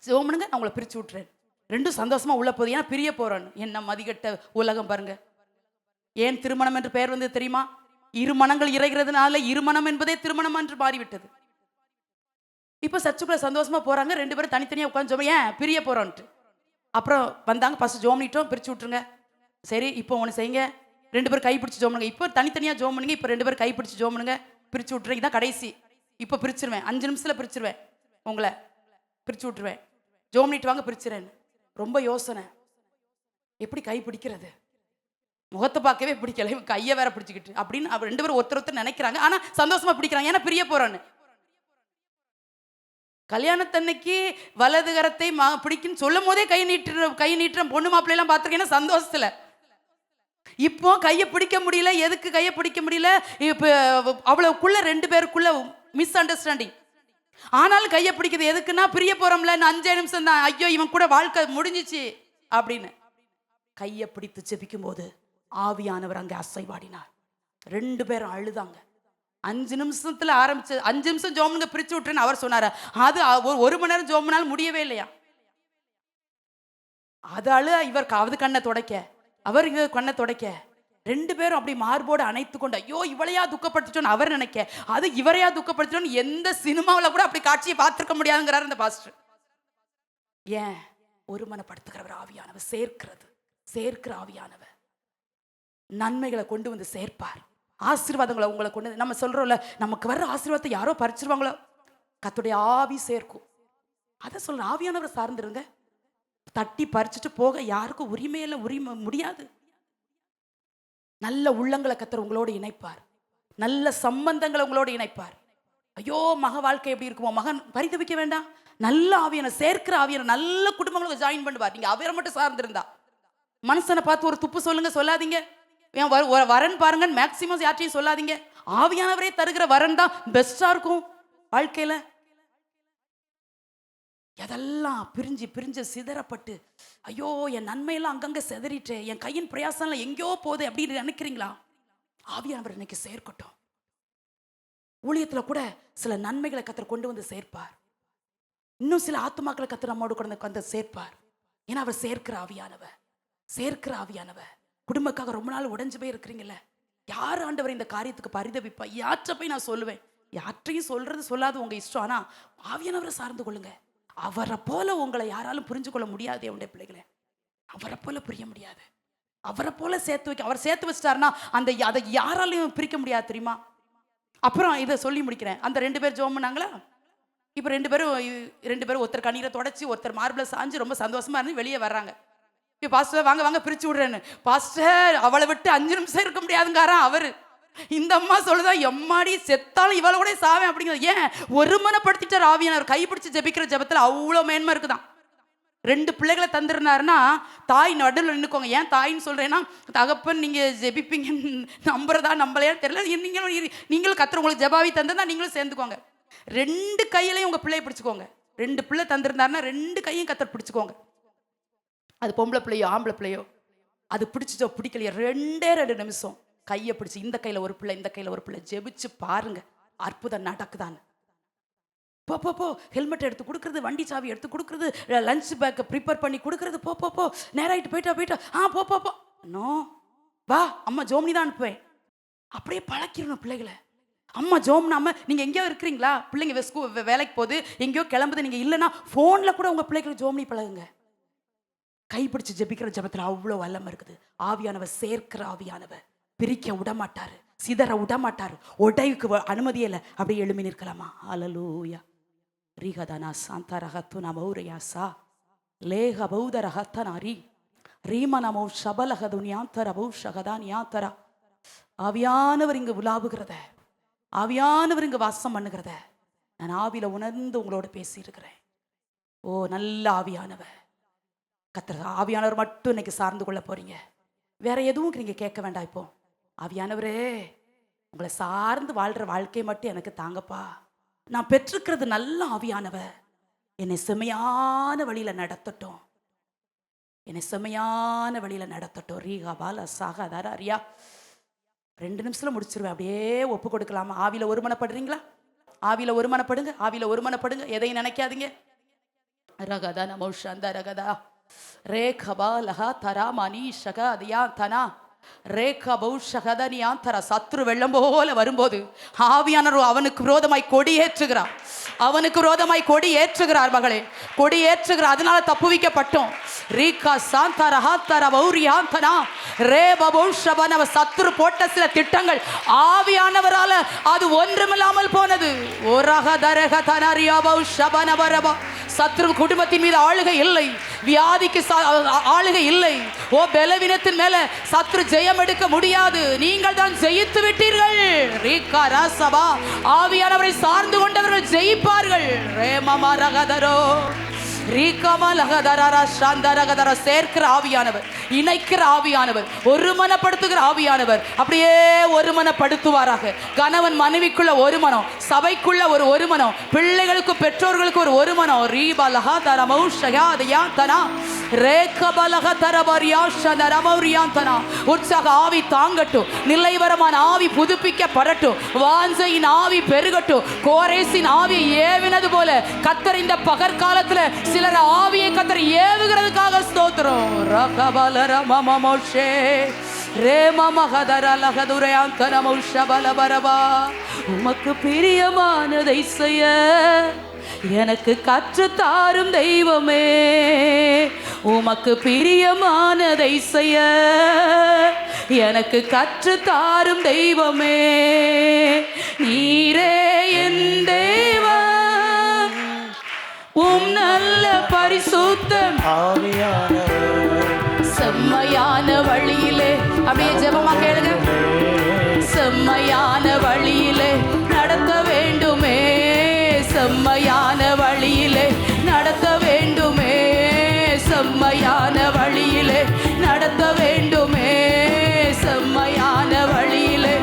ஜோம் பண்ணுங்க, நான் உங்களை பிரிச்சு விட்டுறேன். 2 சந்தோஷமா உள்ள போகுது. ஏன்னா பிரிய போறோன்னு. என்ன மதிக்கட்ட உலகம் பாருங்க. ஏன் திருமணம் என்று பெயர் வந்து தெரியுமா? இரு மனங்கள் இறைகிறதுனால இருமணம் என்பதே திருமணம் என்று மாறிவிட்டது. இப்ப சர்ச்சுக்குள்ள சந்தோஷமா போறாங்க, 2 பேரும் தனித்தனியா உட்காந்து ஜோம். ஏன் பிரிய போறோன்ட்டு. அப்புறம் வந்தாங்க, ஃபர்ஸ்ட் ஜோம் பண்ணிட்டோம், பிரிச்சு விட்டுருங்க. சரி, இப்போ ஒன்று செய்யுங்க, 2 பேரும் கைப்பிடிச்சு ஜோம் பண்ணுங்க. இப்போ தனித்தனியா ஜோம் பண்ணுங்க, இப்போ 2 பேரும் கைப்பிடிச்சு ஜோம் பண்ணுங்க, பிரிச்சு விட்டுருங்க. இதான் கடைசி. இப்போ பிரிச்சிருவேன், 5 நிமிஷத்துல பிரிச்சிருவேன், உங்களை பிரிச்சு விட்டுருவேன். ஜோம் பண்ணிட்டு வாங்க, பிரிச்சுறேன். ரொம்ப யோசனை, எப்படி கை பிடிக்கிறது? முகத்தை பார்க்கவே பிடிக்கல, கையை வேற பிடிச்சிக்கிட்டு அப்படின்னு 2 பேரும் ஒருத்தர் நினைக்கிறாங்க. ஆனா சந்தோஷமா பிடிக்கிறாங்க, ஏன்னா பிரிய போறோன்னு. கல்யாணத்தன்னைக்கு வலது கரத்தை பிடிக்குன்னு சொல்லும் போதே கை நீட்டுற பொண்ணு மாப்பிள்ளையெல்லாம் பார்த்துருக்கேன் சந்தோஷத்துல. இப்போ கையை பிடிக்க முடியல. எதுக்கு கையை பிடிக்க முடியல? இப்போ அவ்வளவுக்குள்ள 2 பேருக்குள்ள மிஸ் அண்டர்ஸ்டாண்டிங். ஆனாலும் கையை பிடிக்குது. எதுக்குன்னா பிரிய போறோம்ல, 5 நிமிஷம் தான், ஐயோ இவன் கூட வாழ்க்கை முடிஞ்சிச்சு அப்படின்னு. கையை பிடித்து ஜெபிக்கும் போது ஆவியானவர் அங்கே அசைவாடினார். 2 பேரும் அழுதாங்க. 5 நிமிஷத்துல ஆரம்பிச்சு 5 நிமிஷம் ஜோமுங்க பிரிச்சு விட்டுறேன்னு அவர் சொன்னாரு. அது 1 மணி நேரம் ஜோம்னாலும் முடியவே இல்லையா. அது அழு, இவர் காவது கண்ணை துடைக்க, அவர் இங்க கண்ணை துடைக்க, 2 பேரும் அப்படி மார்போடு அணைத்து கொண்டு, ஐயோ இவளையா துக்கப்படுத்திட்டோன்னு அவர் நினைக்க, அது இவரையா துக்கப்படுத்திட்டோன்னு எந்த சினிமாவில் கூட அப்படி காட்சியை பார்த்துருக்க முடியாதுங்கிறார் இந்த பாஸ்டர். ஏன்? ஒருமனப்படுத்துகிறவர் ஆவியானவர், சேர்க்கிற ஆவியானவர் நன்மைகளை கொண்டு வந்து சேர்ப்பார். ஆசீர்வாதங்களை உங்களை கொண்டு, நம்ம சொல்றோம்ல, நமக்கு வர்ற ஆசீர்வாதத்தை யாரோ பறிச்சிருவாங்களோ, கர்த்தருடைய ஆவி சேர்க்கும். அதை சொல்ற ஆவியானவரை சார்ந்துருங்க. தட்டி பறிச்சுட்டு போக யாருக்கும் உரிமை முடியாது. நல்ல உள்ளங்களை கர்த்தர் உங்களோடு இணைப்பார். நல்ல சம்பந்தங்களை உங்களோடு இணைப்பார். ஐயோ மக வாழ்க்கை எப்படி இருக்குமோ, மகன் பரிதவிக்க வேண்டாம். நல்ல ஆவியான, சேர்க்கிற ஆவியான நல்ல குடும்பங்களுக்கு ஜாயின் பண்ணுவார். நீங்க அவரை மட்டும் சார்ந்திருந்தா. மனுஷனை பார்த்து ஒரு துப்பு சொல்லுங்க, சொல்லாதீங்க. வரன் பாருங்க மேக்சிமம் யார்ட்டையும் சொல்லாதீங்க. ஆவியானவரே தருகிற வரன் தான் பெஸ்டா இருக்கும் வாழ்க்கையில. அதெல்லாம் பிரிஞ்சு சிதறப்பட்டு, ஐயோ என் நன்மையெல்லாம் அங்கங்க சிதறிட்டு, என் கையின் பிரயாசம்லாம் எங்கேயோ போகுது அப்படின்னு நினைக்கிறீங்களா? ஆவியானவர் இன்னைக்கு சேர்க்கட்டும். ஊழியத்துல கூட சில நன்மைகளை கர்த்தர் கொண்டு வந்து சேர்ப்பார். இன்னும் சில ஆத்துமாக்களை கர்த்தர் நம்மோடு கொண்டு சேர்ப்பார். ஏன்னா அவர் சேர்க்கிற ஆவியானவர். குடும்பக்காக ரொம்ப நாள் உடைஞ்சு போய் இருக்கிறீங்கல்ல, யார் ஆண்டவர் இந்த காரியத்துக்கு பரிதவிப்பா? யாற்ற போய் நான் சொல்லுவேன்? யாற்றையும் சொல்லாது உங்க இஷ்டம். ஆனா ஆவியானவரை சார்ந்து கொள்ளுங்க. அவரை போல உங்களை யாராலும் புரிஞ்சு கொள்ள முடியாது. என்னுடைய பிள்ளைகளை அவரை போல புரிய முடியாது. அவரை போல சேர்த்து வைக்க, அவர் சேர்த்து வச்சிட்டாருன்னா அதை யாராலையும் பிரிக்க முடியாது தெரியுமா? அப்புறம் இதை சொல்லி முடிக்கிறேன். அந்த 2 பேர் ஜோம் பண்ணாங்களா? இப்போ 2 பேரும் ஒருத்தர் கண்ணீரை தொடச்சி, ஒருத்தர் மார்பில் சாஞ்சு ரொம்ப சந்தோஷமா இருந்து வெளியே வர்றாங்க. இப்போ பாஸ்டர் வாங்க பிரிச்சு விடுறேன்னு. பாஸ்டர் அவளை விட்டு 5 நிமிஷம் இருக்க முடியாதுங்காரா அவரு. இந்த அம்மா சொல்லுதா, எம்மாடி செத்தாலும் இவளை கூட சாவேன் அப்படிங்கிறது. ஏன்? ஒருமனப்படுத்திட்டார் ஆவியானவர். கைப்பிடிச்சு ஜெபிக்கிற ஜெபத்தில் அவ்வளோ மேன்மை இருக்குதான். 2 பிள்ளைகளை தந்துருந்தாருன்னா தாய் நடுவில் நின்றுக்கோங்க. ஏன் தாயின்னு சொல்றேன்னா, தகப்பன் நீங்க ஜெபிப்பீங்க நம்புறதா நம்பலையா தெரியல, நீங்களும் கர்த்தர் உங்களுக்கு ஜெபாவி தந்தா நீங்களும் சேர்ந்துக்கோங்க. 2 கையிலையும் உங்க பிள்ளையை பிடிச்சுக்கோங்க. 2 பிள்ளை தந்திருந்தாருன்னா 2 கையும் கர்த்தர் பிடிச்சுக்கோங்க. அது பொம்பளை பிள்ளையோ ஆம்பளை பிள்ளையோ, அது பிடிச்சிச்சோ பிடிக்கலையோ 2 நிமிஷம் கையை பிடிச்சி, இந்த கையில ஒரு பிள்ளை இந்த கையில ஒரு பிள்ளை, ஜெபிச்சு பாருங்க அற்புதம் நடக்குதான்னு. போ ஹெல்மெட் எடுத்து கொடுக்குறது, வண்டி சாவி எடுத்து கொடுக்குறது, லஞ்ச் பேக்கை ப்ரிப்பேர் பண்ணி கொடுக்குறது. போ நேராயிட்டு போயிட்டா போ நோ வா, அம்மா ஜோம்னி தான் அனுப்புவேன். அப்படியே பழக்கிடணும் பிள்ளைகளை. அம்மா ஜோம்னாம நீங்கள் எங்கேயோ இருக்கிறீங்களா, பிள்ளைங்க வேலைக்கு போகுது, எங்கேயோ கிளம்புது, நீங்கள் இல்லைன்னா ஃபோனில் கூட உங்கள் பிள்ளைகளுக்கு ஜோம்னி பழகுங்க. கைப்பிடிச்சு ஜெபிக்கிற ஜெபத்தில் அவ்வளோ வல்லமை இருக்குது. ஆவியானவர் சேர்க்கிற ஆவியானவர், பிரிக்க விடமாட்டார், சிதற விடமாட்டார், உடைவுக்கு அனுமதியே இல்லை. அப்படியே எழுமி நிற்கலாமா? ஹல்லேலூயா. ரீகதானா சாந்தரகத்து நமௌரையாசா லேக பௌதரகத்தனாரி ரீமனமோ ஷபலகதுனியாந்தரபௌ ஷகதானியாந்தரா. ஆவியானவர் இங்கு உலாவுகிறத, ஆவியானவர் இங்கு வாசம் பண்ணுகிறத நான் ஆவியில உணர்ந்து உங்களோட பேசியிருக்கிறேன். ஓ நல்ல ஆவியானவர், கர்த்தர் ஆவியானவர் மட்டும் இன்னைக்கு சார்ந்து கொள்ள போறீங்க. வேற எதுவும் நீங்க கேட்க வேண்டாம். இப்போ ஆவியானவரே உங்களை சார்ந்து வாழ்ற வாழ்க்கையை மட்டும் எனக்கு தாங்கப்பா. நான் பெற்றுக்கிறது நல்ல ஆவியானவர் என்னை செம்மையான வழியில நடத்தட்டும், என்னை செம்மையான வழியில நடத்தட்டும். ரீகா பால சாகாதார அரியா. 2 நிமிஷத்துல முடிச்சிருவேன். அப்படியே ஒப்பு கொடுக்கலாமா? ஆவியில ஒருமனப்படுறீங்களா? ஆவியில ஒருமனப்படுங்க, ஆவியில ஒருமனப்படுங்க, எதையும் நினைக்காதீங்க. ரகதா நமௌஷந்த ரகதா ரேகபா லஹா தரா மனிஷக அதியா தனா ரேகா பௌஷகதனியா தர. சத்ரு வெள்ளம் போல வரும்போது ஆவியானவர் அவனுக்கு விரோதமாய் கொடி ஏற்றுகிறார், அவனுக்கு விரோதமாய் கொடி ஏற்றுகிறார். மகளே கொடி ஏற்றுகிறார், அதனால தப்புவிக்கப்பட்டோம். ரீகா சாந்தரஹா தர பௌரியாந்தனா ரே பௌஷபன. சத்ரு போட்ட சில திட்டங்கள் ஆவியானவரால அது ஒன்றுமில்லாமல் போனது. ஓரக தரக தனரியா பௌஷபன வரபா. சத்ரு குடும்பத்தின் மீது ஆளுகை இல்லை, வியாதிக்கு ஆளுகை இல்லை. ஓ பலவீனத்தின் மேல சத்ரு ஜெயம் எடுக்க முடியாது, நீங்கள் தான் ஜெயித்து விட்டீர்கள். ரீகா ராசபா. ஆவியானவரை சார்ந்து கொண்டவர்கள் ஜெயிப்பார்கள். ரேமமா ரகதரோ சேர்க்கிற ஆவியானவர், இணைக்கிற ஆவியானவர், ஒருமனப்படுத்துகிற ஆவியானவர் அப்படியே ஒருமனப்படுத்துவாராக. கணவன் மனைவிக்குள்ள ஒரு மனம், சபைக்குள்ள ஒரு மனம், பிள்ளைகளுக்கு பெற்றோர்களுக்கு ஒரு மனம். ரீபலஹா தரமௌஷயா தனா ரேகபலஹ தரபரியாஷனரமௌரியாந்தனா. உற்சாக ஆவி தாங்கட்டும், நிலைவரமான ஆவி புதுப்பிக்கப்படட்டும், வாஞ்சையின் ஆவி பெருகட்டும். கோரேசின் ஆவி ஏவினது போல கர்த்தர் இந்த பகற்காலத்துல சிலர் ஆவியை கர்த்தர் ஏவுகிறதுக்காக ஸ்தோத்திரம். ரகபலர மமமோஷே உமக்கு பிரியமானதை செய்ய எனக்கு கற்றுத்தாரும் தெய்வமே, உமக்கு பிரியமானதை செய்ய எனக்கு கற்றுத்தாரும் தெய்வமே. நீரே என் தேவன், உம் நல்ல பரிசுத்தம் செம்மையான வழியிலே. அப்படியே ஜெபமா கேளுங்க. செம்மையான வழியிலே நடத்த வேண்டுமே, செம்மையான வழியிலே நடத்த வேண்டுமே, செம்மையான வழியிலே நடத்த வேண்டுமே, செம்மையான வழியிலே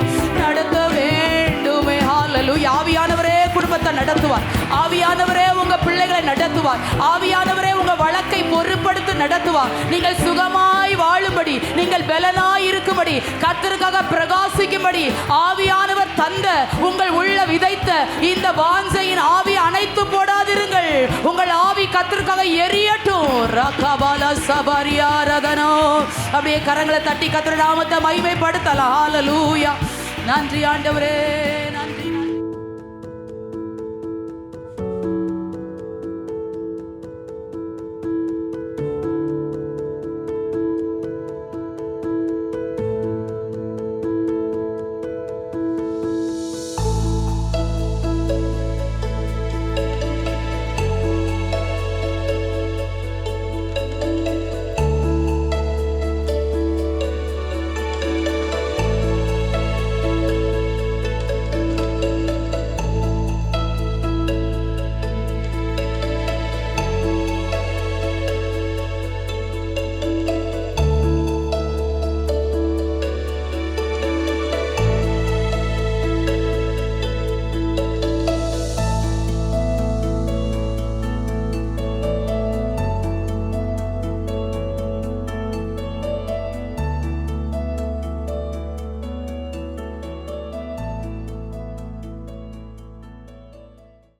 நடத்த வேண்டுமே. ஹல்லேலூயா. ஆவியானவரே குடும்பத்தை நடத்துவார், ஆவியானவரே உங்க பிள்ளைகளை நடத்துவார், ஆவியானவரே உங்க வழக்கை பொறுப்படுத்தி நடத்துவார். நீங்கள் சுகமாய் வாழும்படி, நீங்கள் பலனாய் இருக்கும்படி, கர்த்தருக்காக பிரகாசிக்கும்படி ஆவியானவர் தந்த உங்கள் உள்ள விதைத்த இந்த வாஞ்சையின் ஆவி அணைத்து போடாதிருங்கள். உங்கள் ஆவி கர்த்தருக்காக எரியட்டும். ரகபால சபரியாரதனோ. அப்படியே கரங்களை தட்டி கர்த்தர் நாமத்தை மகிமைப்படுத்தலாம். ஹல்லேலூயா. நன்றி ஆண்டவரே, நன்றி.